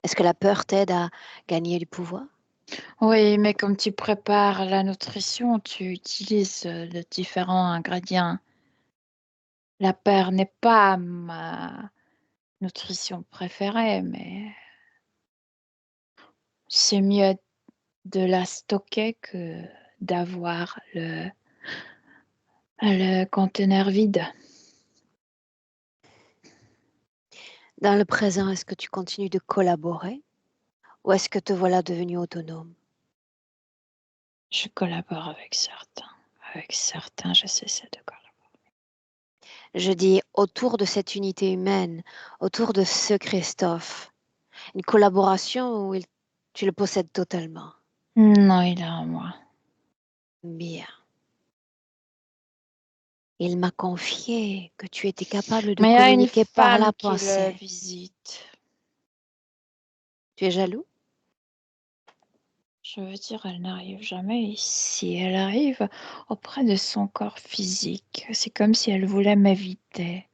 Est-ce que la peur t'aide à gagner du pouvoir? Oui, mais comme tu prépares la nutrition, tu utilises de différents ingrédients. La peur n'est pas ma nutrition préférée, mais c'est mieux de la stocker que d'avoir le conteneur vide. Dans le présent, est-ce que tu continues de collaborer ou est-ce que te voilà devenu autonome? Je collabore avec certains. Avec certains, je cesse de collaborer. Je dis autour de cette unité humaine, autour de ce Christophe, une collaboration où tu le possèdes totalement. Non, il est à moi. Bien. Il m'a confié que tu étais capable de Mais il y a une communiquer par la femme qui le pensée. visite. Tu es jaloux? Je veux dire, elle n'arrive jamais ici. Elle arrive auprès de son corps physique. C'est comme si elle voulait m'éviter.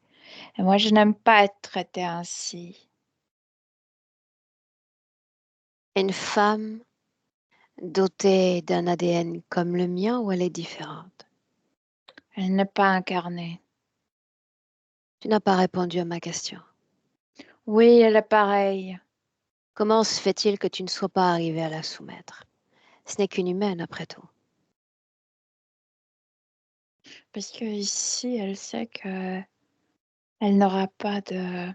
Et moi, je n'aime pas être traitée ainsi. Une femme dotée d'un ADN comme le mien ou elle est différente? Elle n'est pas incarnée. Tu n'as pas répondu à ma question. Oui, elle est pareille. Comment se fait-il que tu ne sois pas arrivé à la soumettre? Ce n'est qu'une humaine après tout. Parce que ici, elle sait que elle n'aura pas de...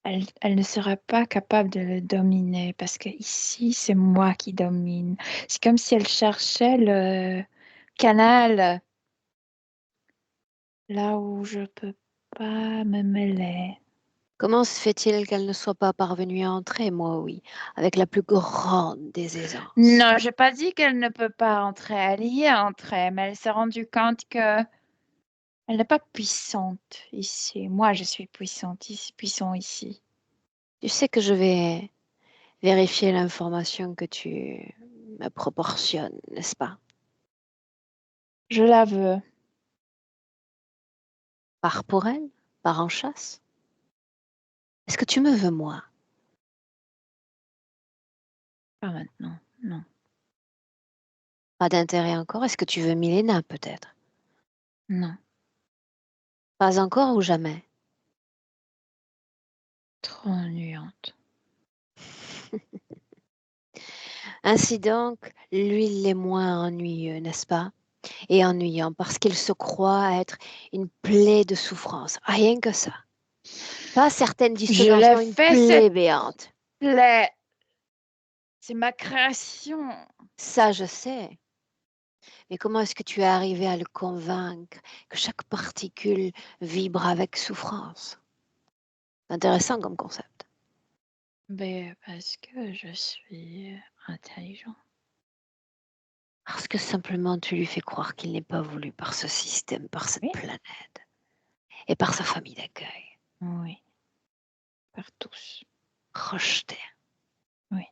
Elle ne sera pas capable de le dominer parce que ici, c'est moi qui domine. C'est comme si elle cherchait le canal là où je peux pas me mêler. Comment se fait-il qu'elle ne soit pas parvenue à entrer? Moi, oui, avec la plus grande des aisances. Non, j'ai pas dit qu'elle ne peut pas entrer. Elle y est entrée, mais elle s'est rendue compte que elle n'est pas puissante ici. Moi, je suis puissante ici, puissant ici. Tu sais que je vais vérifier l'information que tu me proportionnes, n'est-ce pas? Je la veux. Pars pour elle? Pars en chasse? Est-ce que tu me veux moi? Pas maintenant, non. Pas d'intérêt encore? Est-ce que tu veux Milena peut-être? Non. Pas encore ou jamais? Trop ennuyante. Ainsi donc, lui l'est moins ennuyeux, n'est-ce pas? Et ennuyant parce qu'il se croit être une plaie de souffrance. Rien que ça. Pas certaines disent que Je j'en l'ai sens une fait plaie cette béante. plaie. C'est ma création. Ça, je sais. Mais comment est-ce que tu es arrivé à le convaincre que chaque particule vibre avec souffrance? Intéressant comme concept. Ben, parce que je suis intelligent. Parce que simplement tu lui fais croire qu'il n'est pas voulu par ce système, par cette Oui, planète et par sa famille d'accueil. oui, par tous. Rejeté. Oui.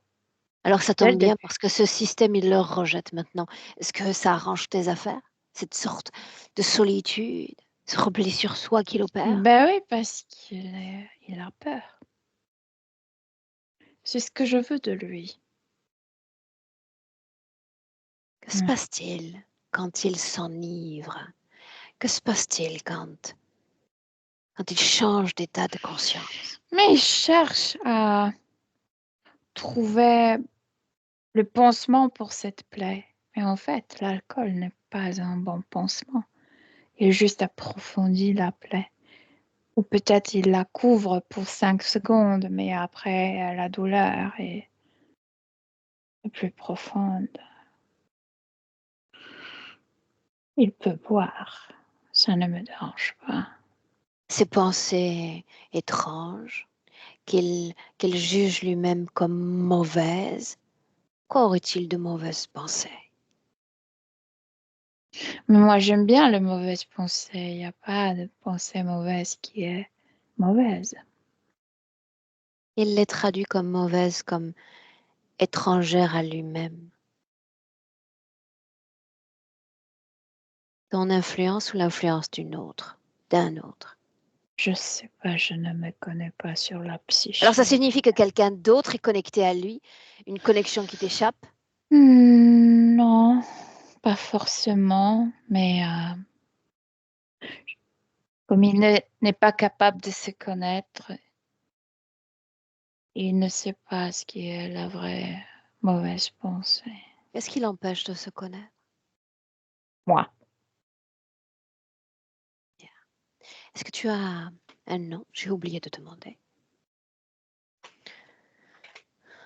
Alors ça Dès le tombe bien début. parce que ce système, il le rejette maintenant. Est-ce que ça arrange tes affaires? Cette sorte de solitude, ce repli sur soi qu'il opère? Ben oui, parce il a peur. C'est ce que je veux de lui. Que se passe-t-il quand il s'enivre? Que se passe-t-il quand il change d'état de conscience? Mais il cherche à trouver le pansement pour cette plaie. Mais en fait, l'alcool n'est pas un bon pansement. Il juste approfondit la plaie. Ou peut-être il la couvre pour 5 secondes, mais après, la douleur est plus profonde. Il peut boire. Ça ne me dérange pas. Ces pensées étranges qu'il juge lui-même comme mauvaises, quoi aurait-il de mauvaises pensées? Mais moi, j'aime bien les mauvaises pensées. Il n'y a pas de pensée mauvaise qui est mauvaise. Il les traduit comme mauvaises, comme étrangères à lui-même. Ton influence ou l'influence d'un autre. Je sais pas, je ne me connais pas sur la psyché. Alors ça signifie que quelqu'un d'autre est connecté à lui, une connexion qui t'échappe? Non, pas forcément, mais comme il n'est pas capable de se connaître, il ne sait pas ce qui est la vraie mauvaise pensée. Qu'est-ce qui l'empêche de se connaître? Moi. Est-ce que tu as un nom? J'ai oublié de demander.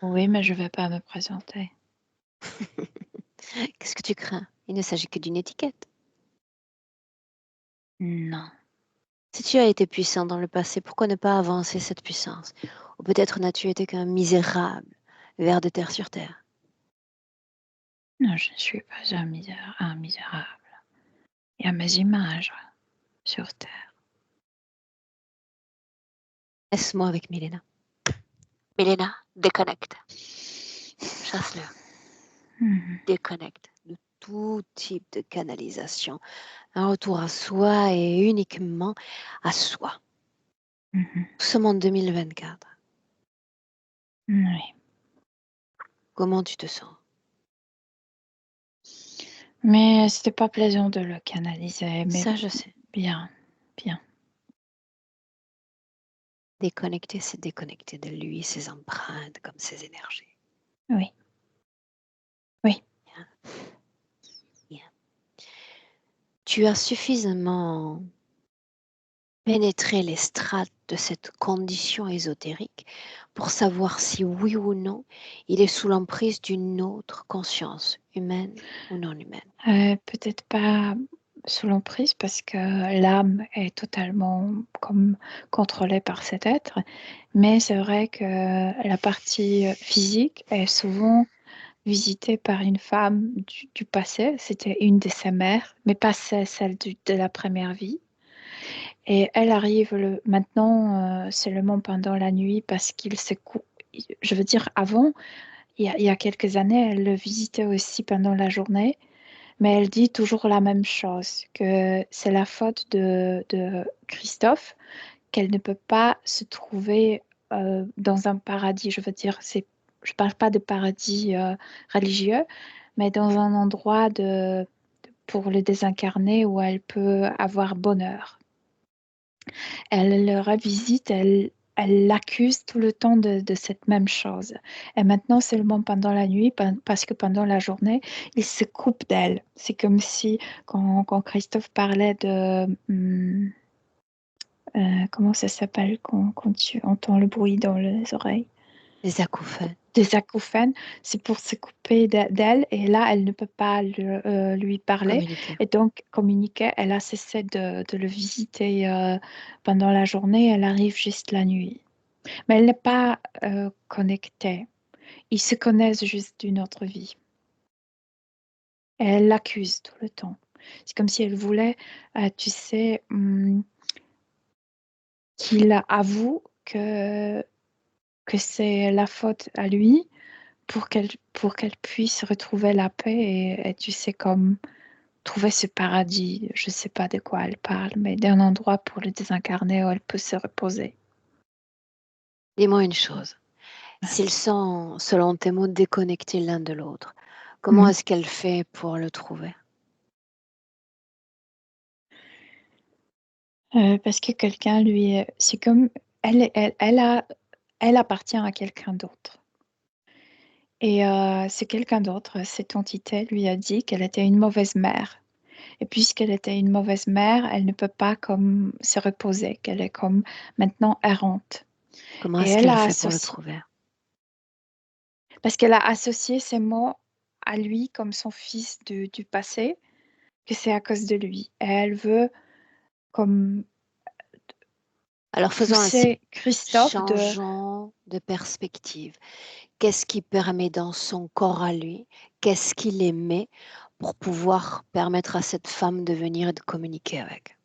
Oui, mais je ne vais pas me présenter. Qu'est-ce que tu crains? Il ne s'agit que d'une étiquette. Non. Si tu as été puissant dans le passé, pourquoi ne pas avancer cette puissance? Ou peut-être n'as-tu été qu'un misérable, ver de terre sur terre. Non, je ne suis pas un misérable. Il y a mes images sur Terre. Laisse-moi avec Milena. Milena, déconnecte. Chasse-le. Déconnecte de tout type de canalisation. Un retour à soi et uniquement à soi. Nous sommes en 2024. Oui. Comment tu te sens? Mais c'était pas plaisant de le canaliser. Mais Ça, je sais. bien. Déconnecter, c'est déconnecter de lui, ses empreintes, comme ses énergies. Oui. Bien. Bien. Tu as suffisamment pénétré les strates de cette condition ésotérique pour savoir si oui ou non il est sous l'emprise d'une autre conscience, humaine ou non humaine. Peut-être pas sous l'emprise parce que l'âme est totalement comme contrôlée par cet être. Mais c'est vrai que la partie physique est souvent visitée par une femme du passé. C'était une de ses mères, mais pas celle de la première vie. Et elle arrive maintenant seulement pendant la nuit parce qu'il se coupe. Je veux dire, avant, il y a quelques années, elle le visitait aussi pendant la journée, mais elle dit toujours la même chose, que c'est la faute de Christophe, qu'elle ne peut pas se trouver dans un paradis. Je veux dire, je ne parle pas de paradis religieux, mais dans un endroit pour le désincarné où elle peut avoir bonheur. Elle le revisite, elle l'accuse tout le temps de cette même chose. Et maintenant, seulement pendant la nuit, parce que pendant la journée, il se coupe d'elle. C'est comme si, quand Christophe parlait comment ça s'appelle quand tu entends le bruit dans les oreilles? Les acouphènes. Des acouphènes, c'est pour se couper d'elle. Et là, elle ne peut pas lui parler. Communiquer. Et donc, communiquer, elle a cessé de le visiter pendant la journée. Elle arrive juste la nuit. Mais elle n'est pas connectée. Ils se connaissent juste d'une autre vie. Et elle l'accuse tout le temps. C'est comme si elle voulait, tu sais, qu'il avoue que c'est la faute à lui pour qu'elle puisse retrouver la paix et tu sais, comme trouver ce paradis. Je ne sais pas de quoi elle parle, mais d'un endroit pour le désincarné où elle peut se reposer. Dis-moi une chose. S'ils sont, selon tes mots, déconnectés l'un de l'autre, Comment est-ce qu'elle fait pour le trouver? Parce que quelqu'un lui... C'est comme... Elle appartient à quelqu'un d'autre. Et c'est quelqu'un d'autre, cette entité lui a dit qu'elle était une mauvaise mère. Et puisqu'elle était une mauvaise mère, elle ne peut pas comme se reposer, qu'elle est comme maintenant errante. Comment Et est-ce elle qu'elle a fait pour le associé, trouver? parce qu'elle a associé ces mots à lui comme son fils du passé, que c'est à cause de lui. Et elle veut comme Alors faisons ainsi. pousser Christophe de... Changeons de perspective. Qu'est-ce qui permet dans son corps à lui? Qu'est-ce qu'il aimait pour pouvoir permettre à cette femme de venir et de communiquer avec?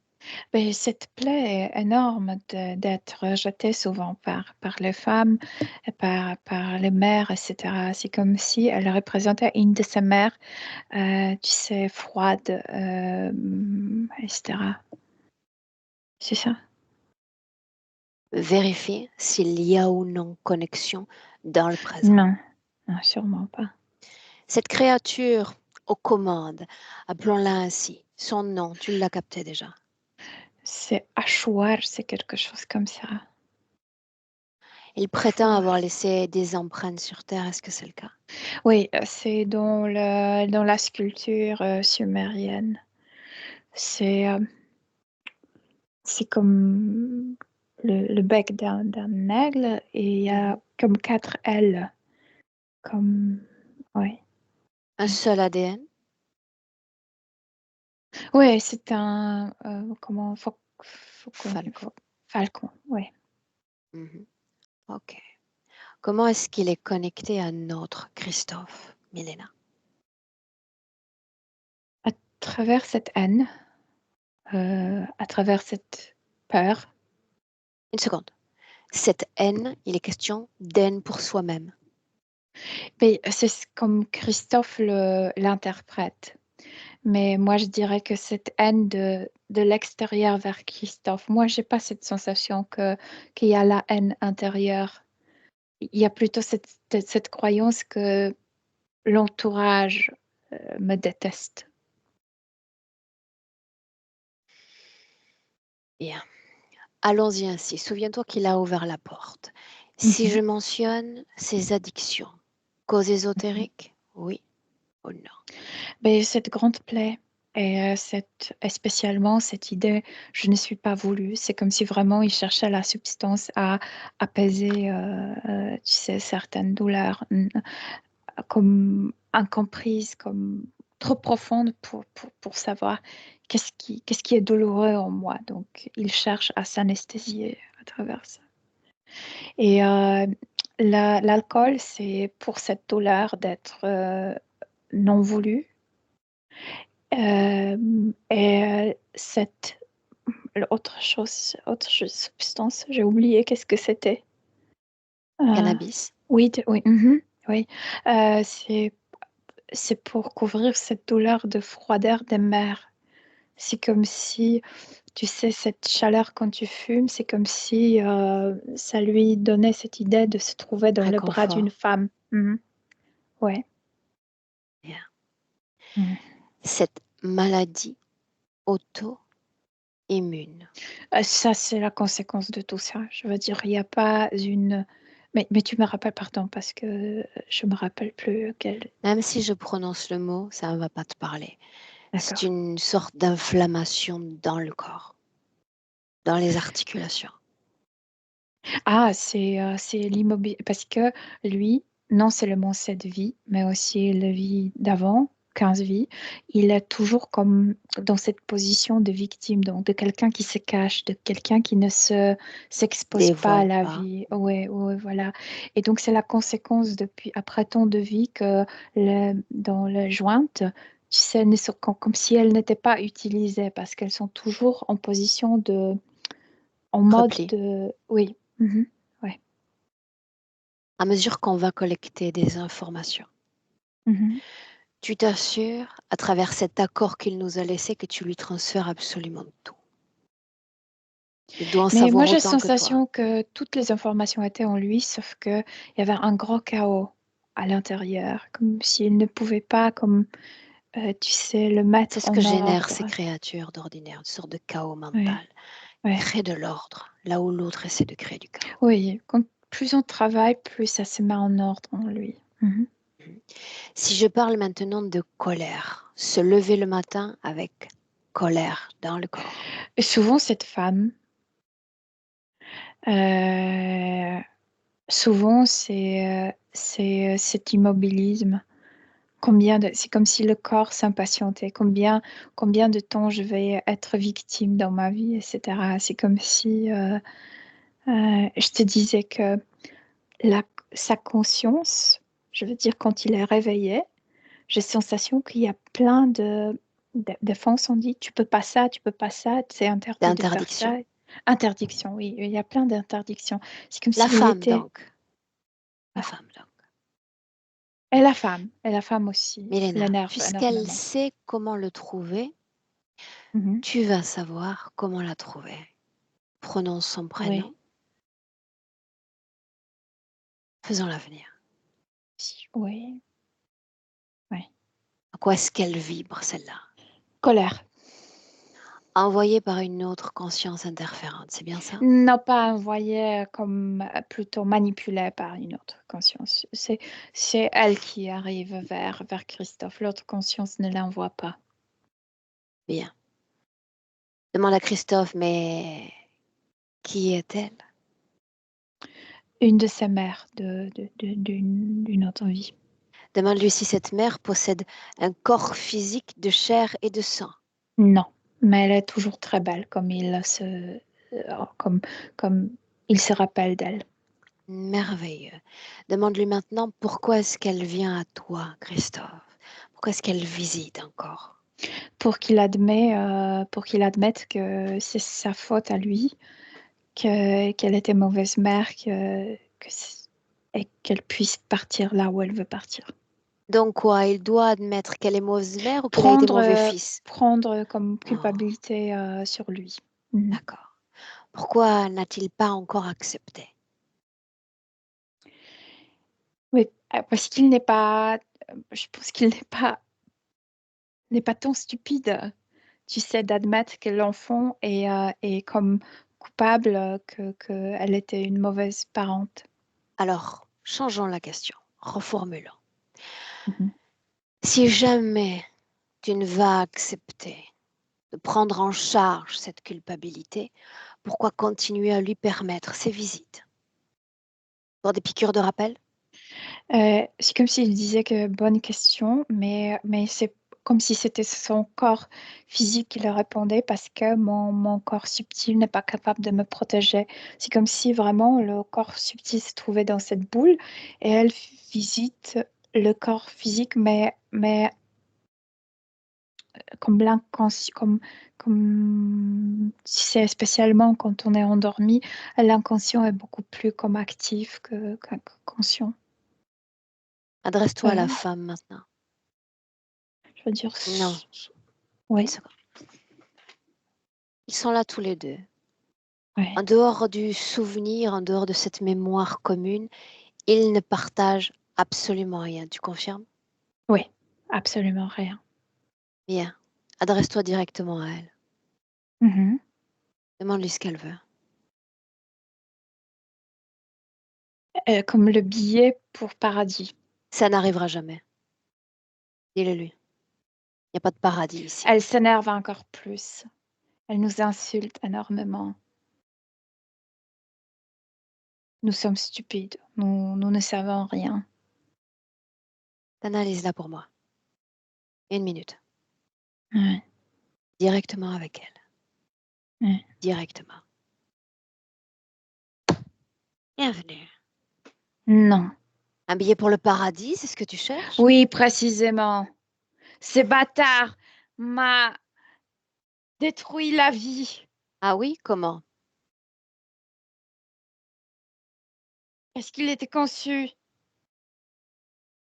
Mais cette plaie est énorme d'être rejetée souvent par les femmes, et par les mères, etc. C'est comme si elle représentait une de ces mères, tu sais, froide, etc. C'est ça? Vérifie s'il y a ou non connexion dans le présent. Non, non, sûrement pas. Cette créature aux commandes, appelons-la ainsi, son nom, tu l'as capté déjà. C'est Ashwar, c'est quelque chose comme ça. Il prétend avoir laissé des empreintes sur Terre, est-ce que c'est le cas? Oui, c'est dans la sculpture sumérienne. C'est c'est comme le bec d'un aigle et il y a comme 4 ailes. Comme, ouais. Un seul ADN? Ouais, c'est un, comment, Falcon. falcon, ouais. Mhm. Ok. Comment est-ce qu'il est connecté à notre Christophe, Milena? À travers cette haine, à travers cette peur, Une seconde. Cette haine, il est question d'haine pour soi-même. mais c'est comme Christophe l'interprète. Mais moi, je dirais que cette haine de l'extérieur vers Christophe, moi, j'ai pas cette sensation qu'il y a la haine intérieure. Il y a plutôt cette croyance que l'entourage me déteste. Bien. Allons-y ainsi. Souviens-toi qu'il a ouvert la porte. Si Mhm, je mentionne ses addictions, cause mhm. ésotérique, oui ou non? Mais cette grande plaie et spécialement cette idée, je ne suis pas voulu, c'est comme si vraiment il cherchait la substance à apaiser, tu sais, certaines douleurs, comme incomprises, comme trop profondes pour savoir qu'est-ce qui est douloureux en moi. Donc, il cherche à s'anesthésier à travers ça. Et l'alcool, c'est pour cette douleur d'être non voulu. Et substance, j'ai oublié qu'est-ce que c'était. Euh, Cannabis? oui, oui, mhm, oui. Euh, c'est, c'est pour couvrir cette douleur de froideur des mers. C'est comme si, tu sais, cette chaleur quand tu fumes, c'est comme si ça lui donnait cette idée de se trouver dans le bras d'une Réconfort. femme. Mhm, ouais. Bien. Mhm. Cette maladie auto-immune. Ça, c'est la conséquence de tout ça. Je veux dire, il n'y a pas une... Mais tu me rappelles, pardon, parce que je me rappelle plus quelle... Même si je prononce le mot, ça ne va pas te parler. C'est D'accord. une sorte d'inflammation dans le corps, dans les articulations. Ah, c'est l'immobilier. Parce que lui, non seulement cette vie, mais aussi la vie d'avant, 15 vies, il est toujours comme dans cette position de victime, donc de quelqu'un qui se cache, de quelqu'un qui ne s'expose pas à Dévoile la pas. vie. Ouais, ouais, voilà. Et donc, c'est la conséquence depuis, après tant de vie que dans la jointe, tu sais, ne sont comme si elles n'étaient pas utilisées parce qu'elles sont toujours en position en mode Repli. de... Oui. Mhm. Ouais. À mesure qu'on va collecter des informations, Mhm. tu t'assures, à travers cet accord qu'il nous a laissé, que tu lui transfères absolument tout. Il doit en Mais moi, savoir j'ai la autant que toi. sensation que toutes les informations étaient en lui, sauf qu'il y avait un gros chaos à l'intérieur, comme s'il ne pouvait pas, comme tu sais, le C'est mettre ce en que génèrent ordre. ces créatures d'ordinaire, une sorte de chaos Oui, mental. oui. Créer de l'ordre, là où l'autre essaie de créer du chaos. Oui, plus on travaille, plus ça se met en ordre en lui. Mhm. Si je parle maintenant de colère, se lever le matin avec colère dans le corps. Et souvent, cette femme, euh, souvent, c'est cet immobilisme. C'est comme si le corps s'impatientait. Combien de temps je vais être victime dans ma vie, etc. C'est comme si je te disais que la- sa conscience, je veux dire, quand il est réveillé, j'ai la sensation qu'il y a plein de défenses. On dit, tu peux pas ça, tu peux pas ça, c'est interdit de faire ça. D'interdiction. Interdiction, oui, il y a plein d'interdictions. C'est comme La s'il femme, était... donc. La femme, donc. Et la femme aussi, Milena, l'énerve puisqu'elle énormément. sait comment le trouver, Mhm. tu vas savoir comment la trouver. Prenons son prénom. Oui, Faisons-la venir. oui, oui. À quoi est-ce qu'elle vibre, celle-là? Colère. Envoyée par une autre conscience interférente, c'est bien ça? Non pas envoyée comme plutôt manipulée par une autre conscience. C'est elle qui arrive vers Christophe. L'autre conscience ne l'envoie pas. Bien. Demande à Christophe, mais qui est-elle? Une de ses mères d'une autre vie. Demande-lui si cette mère possède un corps physique de chair et de sang. Non, mais elle est toujours très belle comme, comme il se rappelle d'elle. Merveilleux. Demande-lui maintenant pourquoi est-ce qu'elle vient à toi, Christophe? Pourquoi est-ce qu'elle visite encore? Pour qu'il admette que c'est sa faute à lui, qu'elle était mauvaise mère, et qu'elle puisse partir là où elle veut partir. Donc quoi, il doit admettre qu'elle est mauvaise mère ou qu'elle a été mauvais fils? Prendre comme Oh, culpabilité sur lui. Mhm. d'accord. Pourquoi n'a-t-il pas encore accepté? Oui, parce qu'il n'est pas, je pense qu'il n'est pas tant stupide, tu sais, d'admettre que l'enfant est comme coupable, que elle était une mauvaise parente. Alors, changeons la question, reformulons. Mhm. Si jamais tu ne vas accepter de prendre en charge cette culpabilité, pourquoi continuer à lui permettre ces visites? Pour des piqûres de rappel? C'est comme s'il disait que bonne question, mais c'est comme si c'était son corps physique qui le répondait parce que mon corps subtil n'est pas capable de me protéger. C'est comme si vraiment le corps subtil se trouvait dans cette boule et elle visite le corps physique, mais comme l'inconscient, comme si c'est spécialement quand on est endormi, l'inconscient est beaucoup plus comme actif que conscient. Adresse-toi à la Euh, femme maintenant. je veux dire, Non, une oui, seconde. Ils sont là tous les deux. oui, En dehors du souvenir, en dehors de cette mémoire commune, ils ne partagent absolument rien. Tu confirmes? oui, absolument rien. Bien. Adresse-toi directement à elle. Mhm. Demande-lui ce qu'elle veut. Comme le billet pour paradis. Ça n'arrivera jamais. Dis-le lui. Il n'y a pas de paradis ici. Elle s'énerve encore plus. Elle nous insulte énormément. Nous sommes stupides. Nous ne savons rien. Analyse-la pour moi. 1 minute. Ouais, Directement avec elle. ouais. Directement. Bienvenue. Non. Un billet pour le paradis, c'est ce que tu cherches? Oui, précisément. Ce bâtard m'a détruit la vie. Ah oui, comment? Parce qu'il était conçu.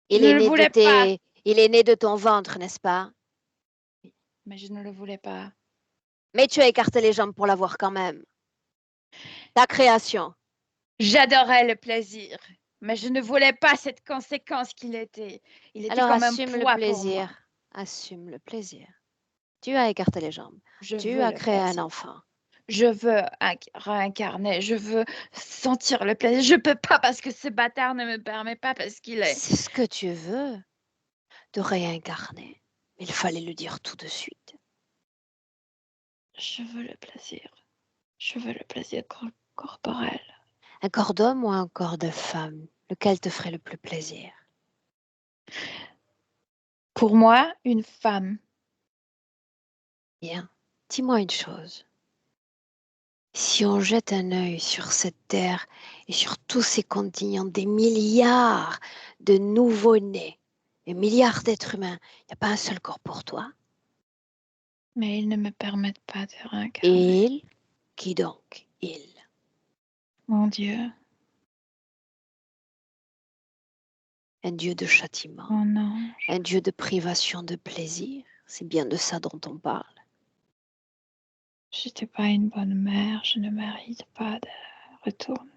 Je Il ne est le né de voulais pas. Il est né de ton ventre, n'est-ce pas? Mais je ne le voulais pas. Mais tu as écarté les jambes pour l'avoir quand même. Ta création. J'adorais le plaisir. Mais je ne voulais pas cette conséquence qu'il était. Il était Alors comme un assume le poids pour moi. plaisir. Assume le plaisir. Tu as écarté les jambes. Je Tu veux as le créé un plaisir. enfant. Je veux réincarner. Je veux sentir le plaisir. Je peux pas parce que ce bâtard ne me permet pas parce qu'il est. C'est ce que tu veux, de réincarner. Mais il fallait le dire tout de suite. Je veux le plaisir. Je veux le plaisir corporel. Un corps d'homme ou un corps de femme, lequel te ferait le plus plaisir? Pour moi, une femme. Bien, dis-moi une chose. Si on jette un œil sur cette terre et sur tous ces continents, des milliards de nouveau-nés, des milliards d'êtres humains, il n'y a pas un seul corps pour toi? Mais ils ne me permettent pas de réincarner. Il? Qui donc? Il. Mon Dieu. Un Dieu de châtiment, Mon ange. un Dieu de privation de plaisir. C'est bien de ça dont on parle. Je n'étais pas une bonne mère. Je ne mérite pas de retourner.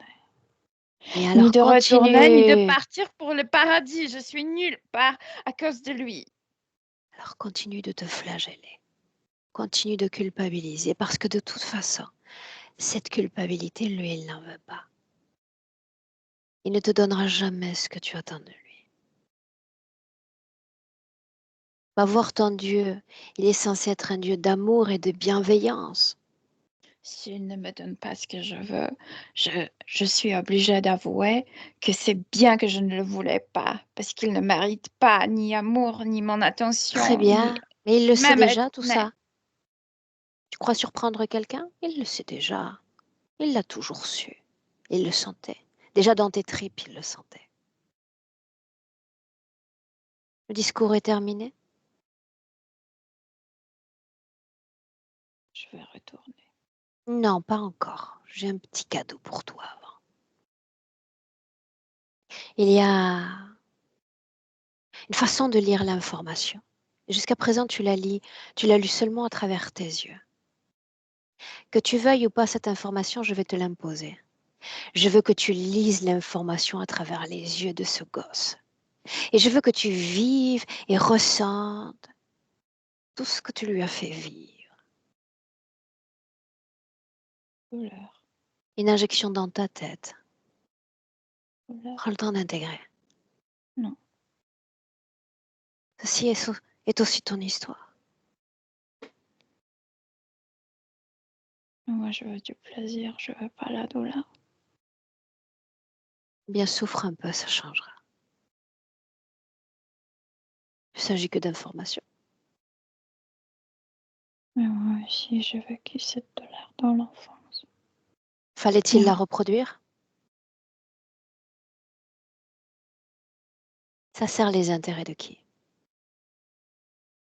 Mais alors Ni de retourner, ni de continue. partir pour le paradis. Je suis nulle part à cause de lui. Alors continue de te flageller. Continue de culpabiliser parce que de toute façon, cette culpabilité, lui, il n'en veut pas. Il ne te donnera jamais ce que tu attends de lui. Va voir ton Dieu. Il est censé être un Dieu d'amour et de bienveillance. S'il ne me donne pas ce que je veux, je suis obligée d'avouer que c'est bien que je ne le voulais pas, parce qu'il ne mérite pas ni amour, ni mon attention, Très bien. ni Mais il le sait même être déjà, tout né. ça. Tu crois surprendre quelqu'un? Il le sait déjà. Il l'a toujours su. Il le sentait. Déjà dans tes tripes, il le sentait. Le discours est terminé? Je vais retourner. Non, pas encore. J'ai un petit cadeau pour toi avant. Il y a une façon de lire l'information. Jusqu'à présent, tu l'as lu seulement à travers tes yeux. Que tu veuilles ou pas cette information, je vais te l'imposer. Je veux que tu lises l'information à travers les yeux de ce gosse. Et je veux que tu vives et ressentes tout ce que tu lui as fait vivre. Douleur, Une injection dans ta tête. douleur. Prends le temps d'intégrer. Non. Ceci est aussi ton histoire. Moi, je veux du plaisir, je veux pas la douleur. Bien, souffre un peu, ça changera. Il ne s'agit que d'informations. Mais moi aussi, j'ai vécu cette douleur dans l'enfance. Fallait-il la Bien. reproduire? Ça sert les intérêts de qui?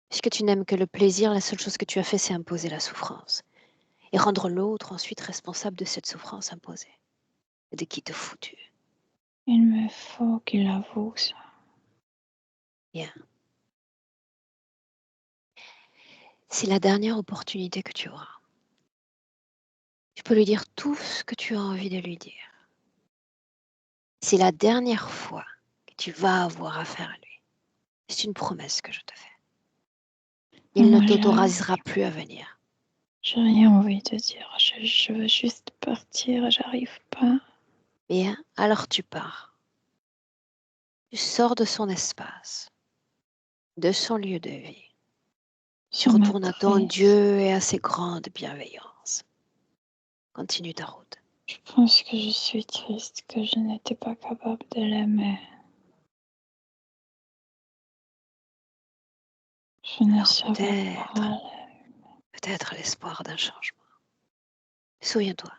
Puisque tu n'aimes que le plaisir, la seule chose que tu as fait, c'est imposer la souffrance. Et rendre l'autre ensuite responsable de cette souffrance imposée. Et de qui te fous-tu? Il me faut qu'il avoue ça. Bien. C'est la dernière opportunité que tu auras. Tu peux lui dire tout ce que tu as envie de lui dire. C'est la dernière fois que tu vas avoir affaire à lui. C'est une promesse que je te fais. Il ne Moi, t'autorisera plus à venir. j'ai rien envie de dire. Je veux juste partir, j'arrive pas. Bien, alors tu pars. Tu sors de son espace, de son lieu de vie. Tu Ça me retournes à ton triste. Dieu et à ses grandes bienveillances. Continue ta route. Je pense que je suis triste, que je n'étais pas capable de l'aimer. Je ne Alors savais pas. peut-être l'espoir d'un changement. Souviens-toi,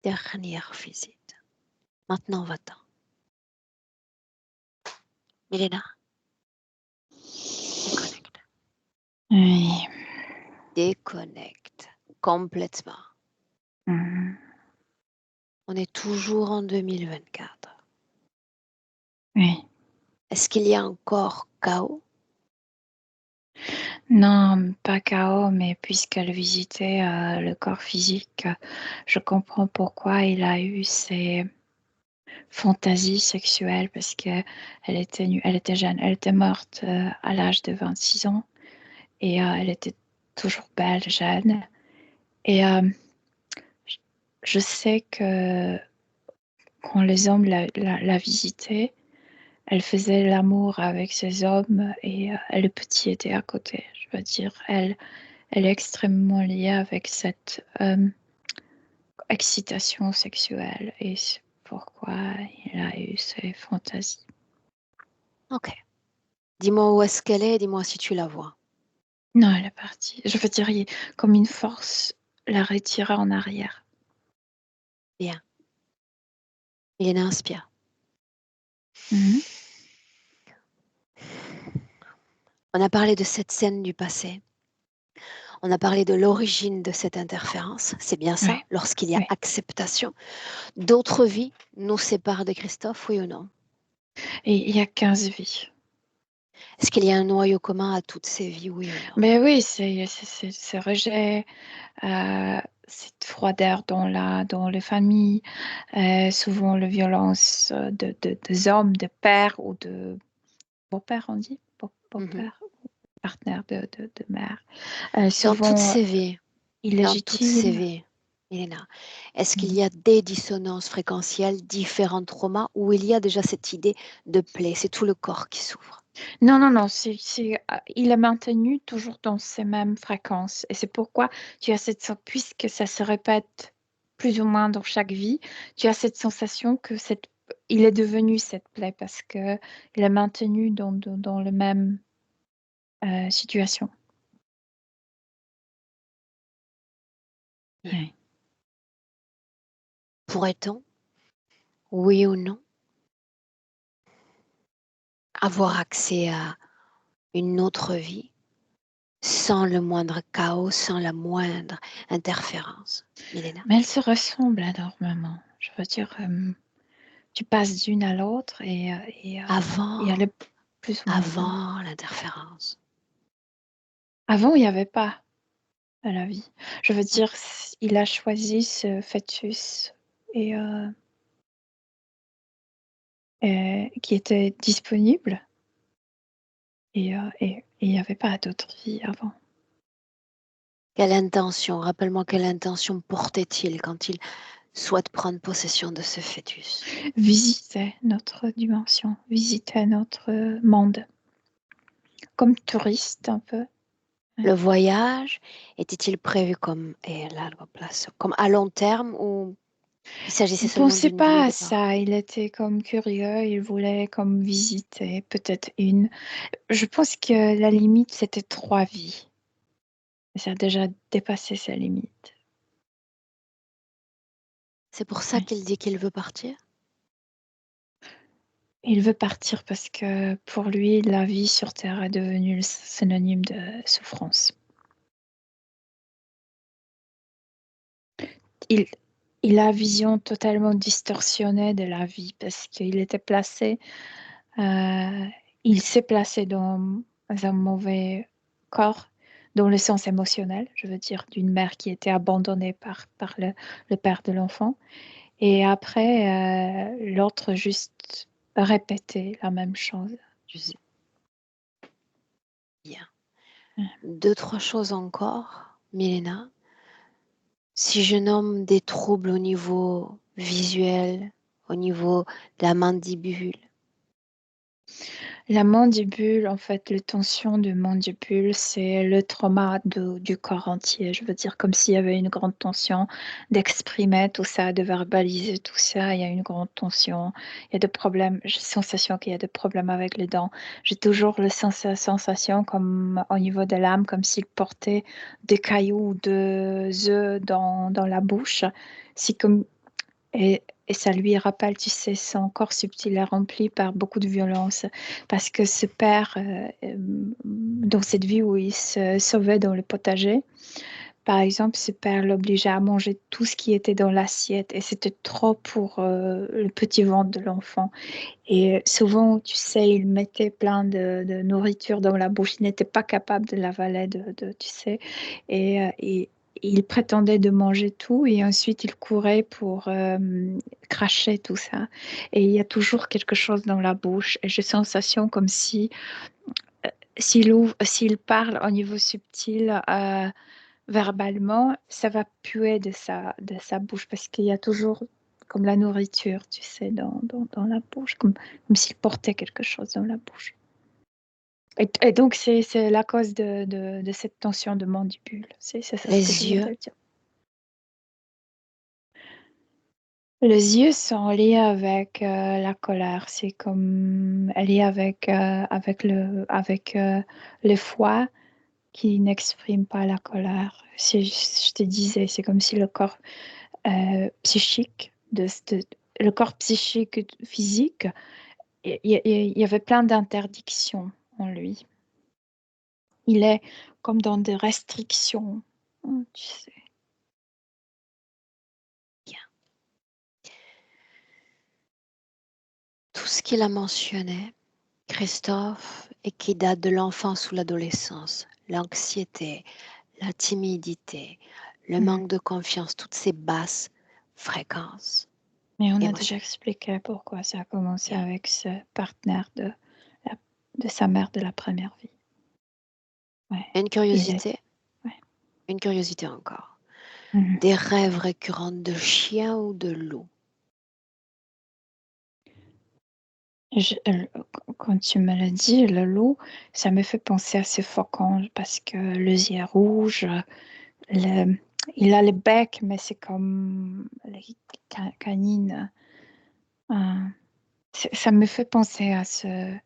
dernière visite. Maintenant, va-t'en. Milena, déconnecte. Oui. Déconnecte complètement. Mhm. On est toujours en 2024. Oui. Est-ce qu'il y a encore chaos? Non, pas KO, mais puisqu'elle visitait le corps physique, je comprends pourquoi il a eu ces fantaisie sexuelle parce qu'elle était jeune. Elle était morte à l'âge de 26 ans et elle était toujours belle, jeune. Et je sais que quand les hommes la visitaient, elle faisait l'amour avec ces hommes et le petit était à côté. Je veux dire, elle est extrêmement liée avec cette excitation sexuelle et c'est pourquoi il a eu ces fantasies. Ok. Dis-moi où est-ce qu'elle est, dis-moi si tu la vois. Non, elle est partie. Je veux dire, comme une force la retirer en arrière. Bien. Milena, inspire. Mhm. On a parlé de cette scène du passé. On a parlé de l'origine de cette interférence. C'est bien ça, Oui, lorsqu'il y a oui. acceptation. D'autres vies nous séparent de Christophe, oui ou non? Et il y a 15 vies. Est-ce qu'il y a un noyau commun à toutes ces vies, oui ou non? Mais oui, c'est ce rejet, cette froideur dans les familles, souvent la violence des hommes, de père ou de beau-père, on dit, Mhm. beau-père, partenaire de mère. Dans toutes Souvent ces vies, illégitime. Elena, est-ce qu'il Mhm. y a des dissonances fréquentielles, différents traumas, ou il y a déjà cette idée de plaie? C'est tout le corps qui souffre. Non, non, non, il est maintenu toujours dans ces mêmes fréquences. Et c'est pourquoi tu as puisque ça se répète plus ou moins dans chaque vie, tu as cette sensation que il est devenu cette plaie parce que il est maintenu dans la même situation. Bien. Oui. Pourrait-on, oui ou non, avoir accès à une autre vie sans le moindre chaos, sans la moindre interférence? Milena? Mais elles se ressemblent énormément. Je veux dire, tu passes d'une à l'autre et elle Avant, est plus ou moins bonne. avant l'interférence. Avant, il n'y avait pas à la vie. Je veux dire, il a choisi ce fœtus et, qui était disponible et il n'y avait pas d'autre vie avant. Quelle intention, rappelle-moi quelle intention portait-il quand il souhaite prendre possession de ce fœtus? Visiter notre dimension, visiter notre monde, comme touriste un peu. Le voyage était-il prévu comme, et là, la place, comme à long terme ou il s'agissait Il seulement pensait d'une vue au pas à départ? ça, il était comme curieux, il voulait comme visiter peut-être une. Je pense que la limite, c'était 3 vies. Ça a déjà dépassé sa limite. C'est pour ça Oui. qu'il dit qu'il veut partir? Il veut partir parce que pour lui, la vie sur Terre est devenue le synonyme de souffrance. Il, il a une vision totalement distorsionnée de la vie parce qu'il était placé, euh, il s'est placé dans un mauvais corps, dans le sens émotionnel, je veux dire, d'une mère qui était abandonnée par le père de l'enfant. Et après, l'autre juste répétait la même chose. Je sais. Bien. Deux, trois choses encore, Milena. Si je nomme des troubles au niveau visuel, au niveau de la mandibule, La mandibule, en fait, les tensions de mandibule, c'est le trauma du corps entier. Je veux dire, comme s'il y avait une grande tension d'exprimer tout ça, de verbaliser tout ça. Il y a une grande tension. Il y a des problèmes. J'ai la sensation qu'il y a des problèmes avec les dents. J'ai toujours la sensation, comme au niveau de l'âme, comme s'il portait des cailloux ou des œufs dans la bouche. C'est comme et ça lui rappelle, tu sais, son corps subtil est rempli par beaucoup de violence parce que ce père, dans cette vie où il se sauvait dans le potager, par exemple, ce père l'obligeait à manger tout ce qui était dans l'assiette et c'était trop pour le petit ventre de l'enfant. Et souvent, tu sais, il mettait plein de nourriture dans la bouche, il n'était pas capable de l'avaler, tu sais. Et il prétendait de manger tout et ensuite il courait pour cracher tout ça. Et il y a toujours quelque chose dans la bouche. Et j'ai sensation comme si s'il parle au niveau subtil verbalement, ça va puer de sa bouche parce qu'il y a toujours comme la nourriture, tu sais, dans la bouche, comme s'il portait quelque chose dans la bouche. Et donc, c'est la cause de cette tension de mandibule. C'est ça ce que je Les viens yeux, de dire. Les yeux sont liés avec la colère. C'est comme lié avec le foie qui n'exprime pas la colère. Je te disais, c'est comme si le corps psychique, le corps psychique physique, il y avait plein d'interdictions en lui. Il est comme dans des restrictions, hein, tu sais. tout ce qu'il a mentionné, Christophe, et qui date de l'enfance ou l'adolescence, l'anxiété, la timidité, le manque de confiance, toutes ces basses fréquences Mais on a déjà émotionnelles. expliqué pourquoi ça a commencé Yeah. avec ce partenaire de sa mère de la première vie. Ouais. Une curiosité, Ouais. une curiosité encore. Mhm. Des rêves récurrents de chien ou de loup. Quand tu me l'as dit, le loup, ça me fait penser à ce faucon parce que les yeux rouges, le- il a le bec, mais c'est comme les canines. Ça me fait penser à ce.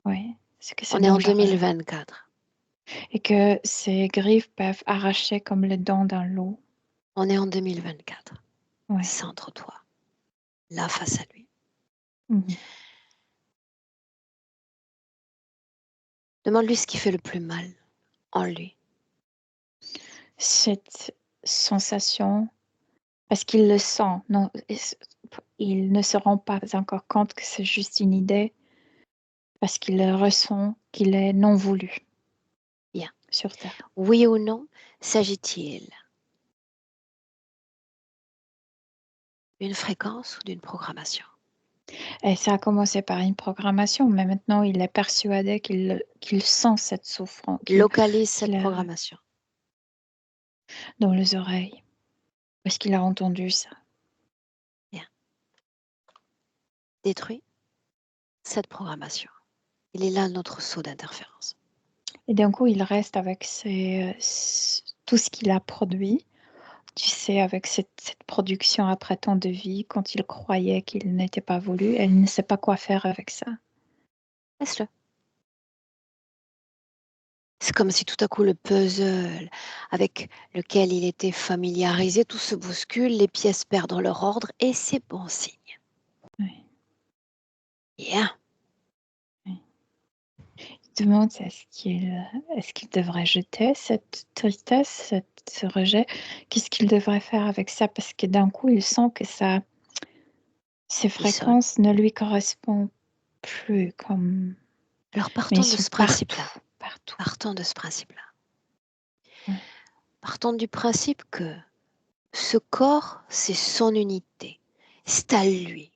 Oui, c'est que c'est On est en dangereux. 2024. Et que ses griffes peuvent arracher comme les dents d'un loup. On est en 2024. Oui. Centre-toi. Là, face à lui. Mhm. Demande-lui ce qui fait le plus mal en lui. Cette sensation, parce qu'il le sent, non, il ne se rend pas encore compte que c'est juste une idée, parce qu'il le ressent qu'il est non voulu Bien. sur Terre. Oui ou non, s'agit-il d'une fréquence ou d'une programmation? Et ça a commencé par une programmation, mais maintenant il est persuadé qu'il sent cette souffrance, Localise cette qu'il a programmation. dans les oreilles, parce qu'il a entendu ça. Bien. Détruis cette programmation. Il est là notre saut d'interférence. Et d'un coup, il reste avec tout ce qu'il a produit, tu sais, avec cette production après tant de vie, quand il croyait qu'il n'était pas voulu, elle ne sait pas quoi faire avec ça. Laisse-le. C'est comme si tout à coup le puzzle avec lequel il était familiarisé, tout se bouscule, les pièces perdent leur ordre et c'est bon signe. Oui, Bien. oui. Il demande est-ce qu'il devrait jeter cette tristesse, ce rejet? Qu'est-ce qu'il devrait faire avec ça? Parce que d'un coup, il sent que ces Il sonne. fréquences ne lui correspondent plus comme... Alors Mais ils partons de sont ce partout, principe-là. partout. Partons de ce principe-là. Oui. Partons du principe que ce corps, c'est son unité. C'est à lui.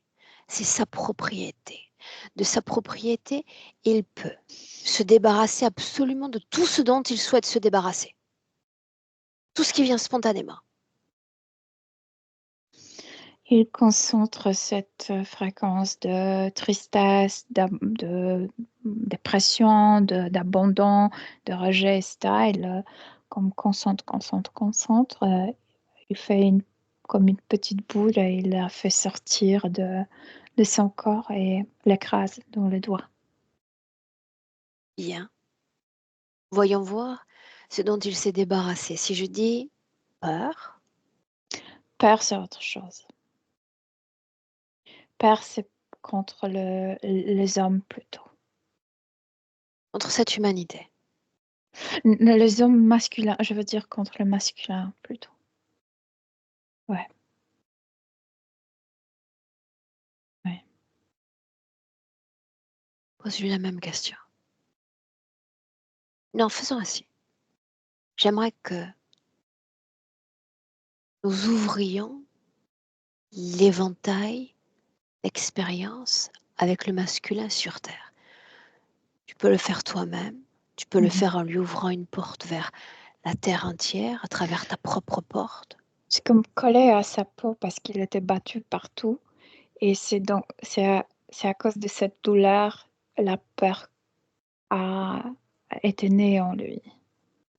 C'est sa propriété. De sa propriété, il peut se débarrasser absolument de tout ce dont il souhaite se débarrasser. Tout ce qui vient spontanément. Il concentre cette fréquence de tristesse, de dépression, d'abandon, de rejet, style, comme concentre. Il fait comme une petite boule et il la fait sortir de son corps et l'écrase dans le doigt. Bien. Voyons voir ce dont il s'est débarrassé. Si je dis peur, Peur, c'est autre chose. Peur, c'est contre les hommes plutôt. contre cette humanité. Les hommes masculins, je veux dire contre le masculin plutôt. Ouais. Ouais. Pose-lui la même question. Non, faisons ainsi. j'aimerais que nous ouvrions l'éventail d'expériences avec le masculin sur Terre. Tu peux le faire toi-même, tu peux le faire en lui ouvrant une porte vers la Terre entière à travers ta propre porte. C'est comme collé à sa peau parce qu'il était battu partout. Et c'est à cause de cette douleur, la peur était née en lui.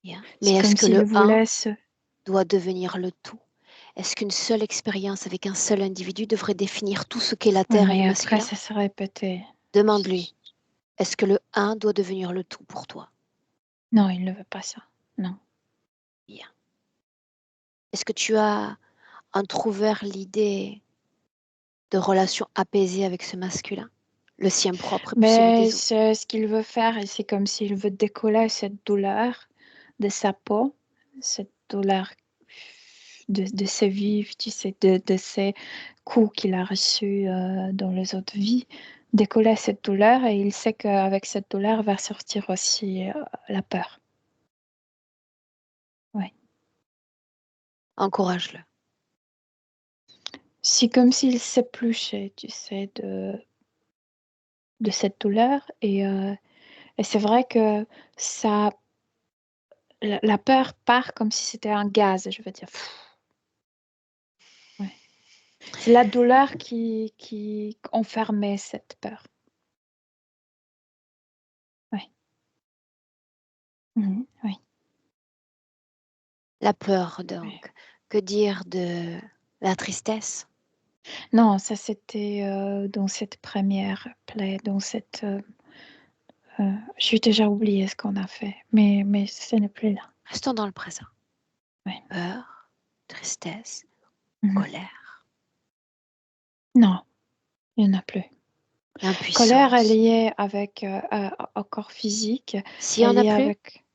Bien. C'est Mais est-ce comme que s'il le voulait doit devenir le tout? Est-ce qu'une seule expérience avec un seul individu devrait définir tout ce qu'est la Ouais, Terre et le mais après, masculin? ça se répétait. Demande-lui, est-ce que le un doit devenir le tout pour toi? Non, il ne veut pas ça. Non. Bien. Est-ce que tu as entrouvert l'idée de relation apaisée avec ce masculin? Le sien propre et puis celui Mais des autres. c'est ce qu'il veut faire et c'est comme s'il veut décoller cette douleur de sa peau, cette douleur de ses vies, tu sais, de ces coups qu'il a reçus dans les autres vies, décoller cette douleur et il sait qu'avec cette douleur va sortir aussi la peur. Ouais. Encourage-le. C'est comme s'il s'épluchait, tu sais, de cette douleur et c'est vrai que ça, la peur part comme si c'était un gaz, je veux dire. Ouais. C'est la douleur qui enfermait cette peur. Ouais. Oui. La peur, Ouais. donc. Que dire de la tristesse? Non, ça c'était dans cette première plaie, dans cette. J'ai déjà oublié ce qu'on a fait, mais ce n'est plus là. Restons dans le présent. Ouais. Peur, tristesse, Mhm. colère, Non, il n'y en a plus. Colère est impuissance. liée avec au corps physique, S'il est n'y en a liée plus, avec.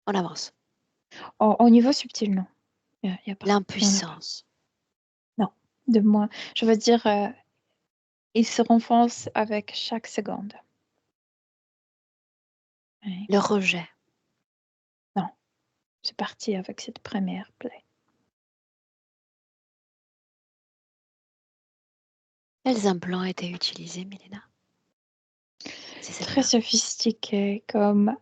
on avance. Au niveau subtil, non. Il y a pas. Il n'y en a pas. L'impuissance. Non. De moi. Je veux dire, il se renforce avec chaque seconde. Ouais. Le rejet. Non. C'est parti avec cette première plaie. Quels implants étaient utilisés, Milena? C'est cette Très là. sophistiqué, comme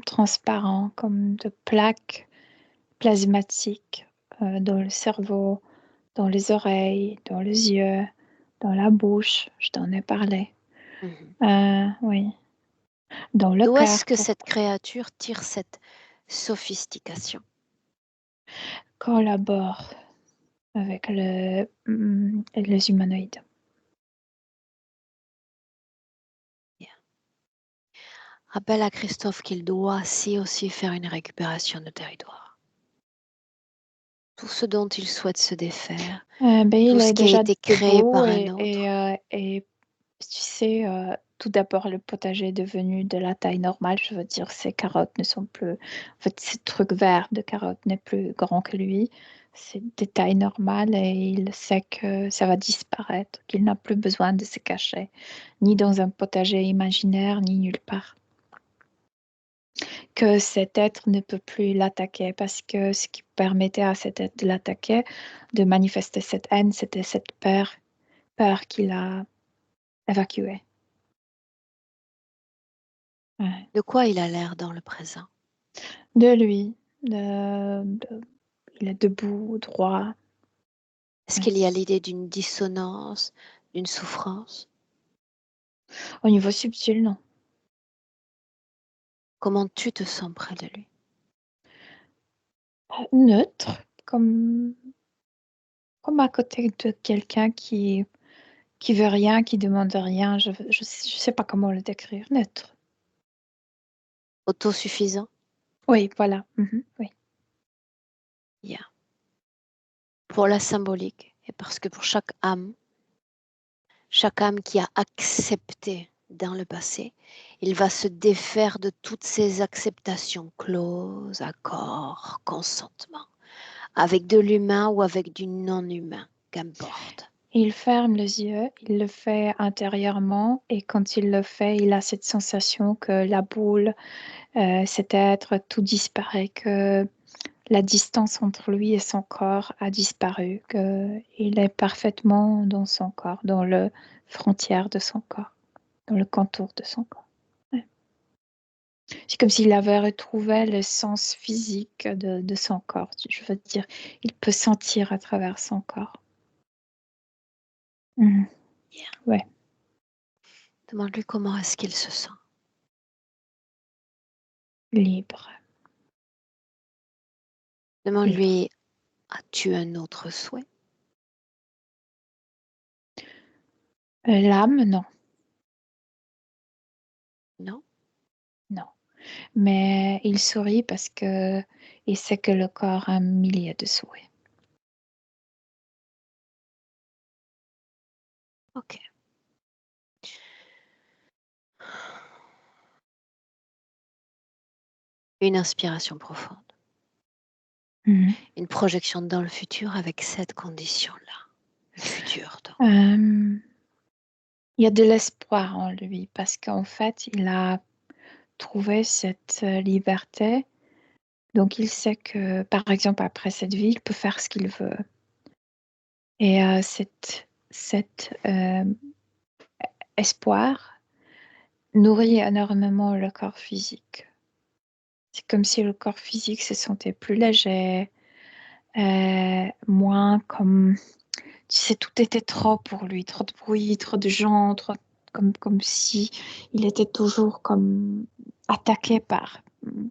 transparent, comme de plaques plasmatiques dans le cerveau, dans les oreilles, dans les yeux, dans la bouche. Je t'en ai parlé. Oui. Dans le D'où est-ce cœur, que pour cette créature tire cette sophistication? collabore avec les humanoïdes. Bien. Rappelle à Christophe qu'il doit aussi faire une récupération de territoire. Tout ce dont il souhaite se défaire, Ben, tout il ce est qui a déjà été créé debout par un autre. et tu sais, tout d'abord, le potager est devenu de la taille normale. Je veux dire, ces carottes ne sont plus. En fait, ce truc vert de carottes n'est plus grand que lui. C'est des tailles normales et il sait que ça va disparaître, qu'il n'a plus besoin de se cacher, ni dans un potager imaginaire, ni nulle part. Que cet être ne peut plus l'attaquer parce que ce qui permettait à cet être de l'attaquer, de manifester cette haine, c'était cette peur qu'il a évacuée. Ouais. De quoi il a l'air dans le présent? De lui, il est debout, droit. Est-ce Ouais. qu'il y a l'idée d'une dissonance, d'une souffrance? Au niveau subtil, non. Comment tu te sens près de lui? Neutre, comme à côté de quelqu'un qui veut rien, qui demande rien. Je sais pas comment le décrire. Neutre. Autosuffisant? Oui, voilà. Oui. Bien. Pour la symbolique, et parce que pour chaque âme qui a accepté dans le passé, il va se défaire de toutes ces acceptations, clauses, accords, consentement, avec de l'humain ou avec du non-humain, qu'importe. Il ferme les yeux, il le fait intérieurement et quand il le fait, il a cette sensation que la boule, cet être, tout disparaît, que la distance entre lui et son corps a disparu, qu'il est parfaitement dans son corps, dans le frontière de son corps, dans le contour de son corps. Ouais. C'est comme s'il avait retrouvé le sens physique de son corps. Je veux dire, il peut sentir à travers son corps. Mhm. Bien. Ouais. Demande-lui comment est-ce qu'il se sent. Libre. Demande-lui, as-tu un autre souhait? L'âme, non. Non? Non. Mais il sourit parce que il sait que le corps a un millier de souhaits. Ok. Une inspiration profonde. Mhm. Une projection dans le futur avec cette condition-là. Le futur, donc. Il y a de l'espoir en lui parce qu'en fait, il a trouvé cette liberté. Donc, il sait que, par exemple, après cette vie, il peut faire ce qu'il veut. Et cet espoir nourrit énormément le corps physique. C'est comme si le corps physique se sentait plus léger, moins comme, tu sais, tout était trop pour lui, trop de bruit, trop de gens, trop, comme si il était toujours comme attaqué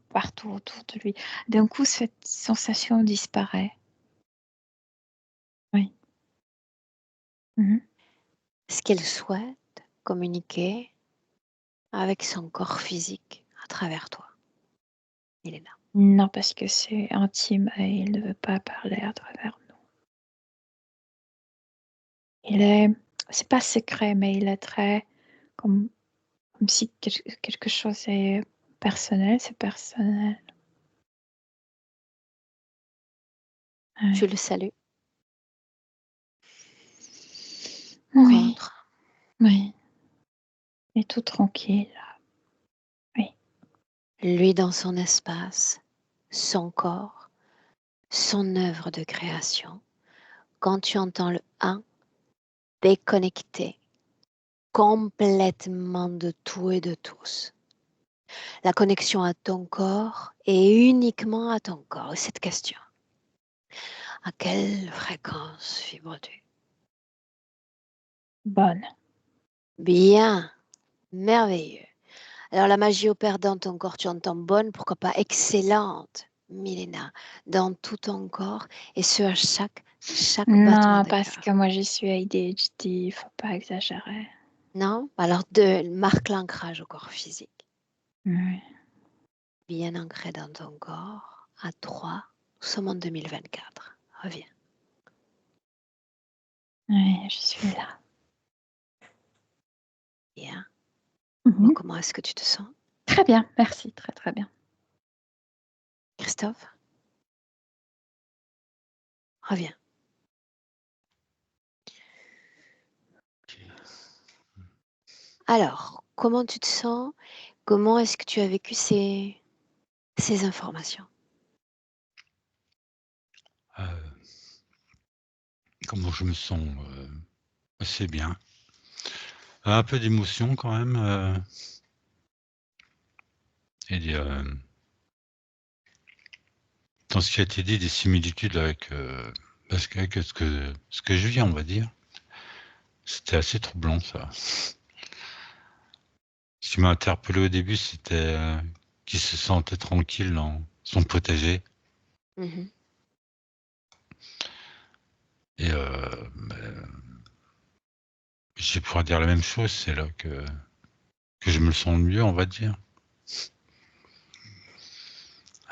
partout autour de lui. D'un coup, cette sensation disparaît. Oui. Mhm. Est-ce qu'elle souhaite communiquer avec son corps physique à travers toi? Il est là. Non, parce que c'est intime et il ne veut pas parler à travers nous. C'est pas secret, mais il est très comme si quelque chose est personnel, c'est personnel. Je Ouais. le salue. Oui, Rentre. oui. Et tout tranquille. Oui. Lui dans son espace, son corps, son œuvre de création. Quand tu entends le 1, déconnecté complètement de tout et de tous. La connexion à ton corps et uniquement à ton corps. Et cette question, à quelle fréquence vibres-tu? Bonne. Bien, merveilleux. Alors la magie opère dans ton corps, tu entends bonne, pourquoi pas excellente, Milena, dans tout ton corps, et ce à chaque battement Non, de parce cœur. que moi, je suis ADHD, il faut pas exagérer. Non? Alors deux, marque l'ancrage au corps physique. Oui, Bien ancré dans ton corps, à 3, nous sommes en 2024. Reviens. oui, je suis là. Bien. Mhm. Comment est-ce que tu te sens? Très bien, merci, très très bien. Christophe? Reviens. Alors, comment tu te sens? Comment est-ce que tu as vécu ces informations? Comment je me sens assez bien. Un peu d'émotion quand même. Et dans ce qui a été dit, des similitudes avec, avec ce que je vis, on va dire. C'était assez troublant, ça. Ce qui m'a interpellé au début, c'était qu'il se sentait tranquille dans son potager. Mhm. Et je vais pouvoir dire la même chose, c'est là que je me sens mieux, on va dire.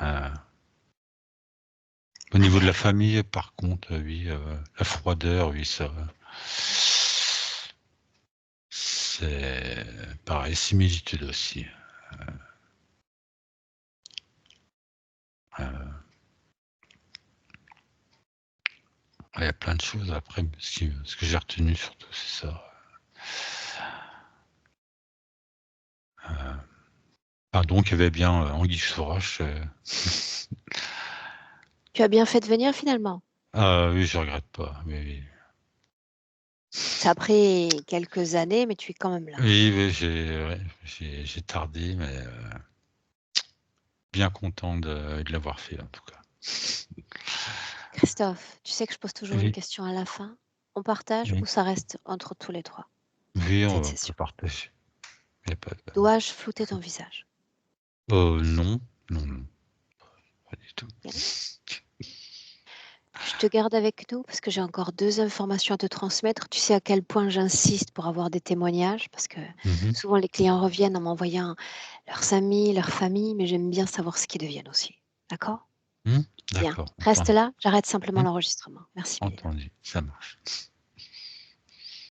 Euh, Au niveau de la famille, par contre, oui, la froideur, oui, ça. C'est pareil, similitude aussi. Euh, Il y a plein de choses après, mais ce que j'ai retenu surtout, c'est ça. Donc il y avait bien anguille sous roche. Tu as bien fait de venir finalement. Oui, je regrette pas. Oui, Ça a pris quelques années, mais tu es quand même là. oui, j'ai tardé, mais bien content de l'avoir fait en tout cas. Christophe, tu sais que je pose toujours une Oui, question à la fin. On partage oui, ou ça reste entre tous les trois, oui, cette on peut session? partager. Il y a pas de... Dois-je flouter ton visage? Non, non, pas du tout. Bien. Je te garde avec nous parce que j'ai encore 2 informations à te transmettre. Tu sais à quel point j'insiste pour avoir des témoignages parce que Mhm. souvent les clients reviennent en m'envoyant leurs amis, leur famille, mais j'aime bien savoir ce qu'ils deviennent aussi. D'accord? Bien. D'accord, Reste entendu. là, j'arrête simplement Hmm, l'enregistrement. Merci mille. entendu, ça marche.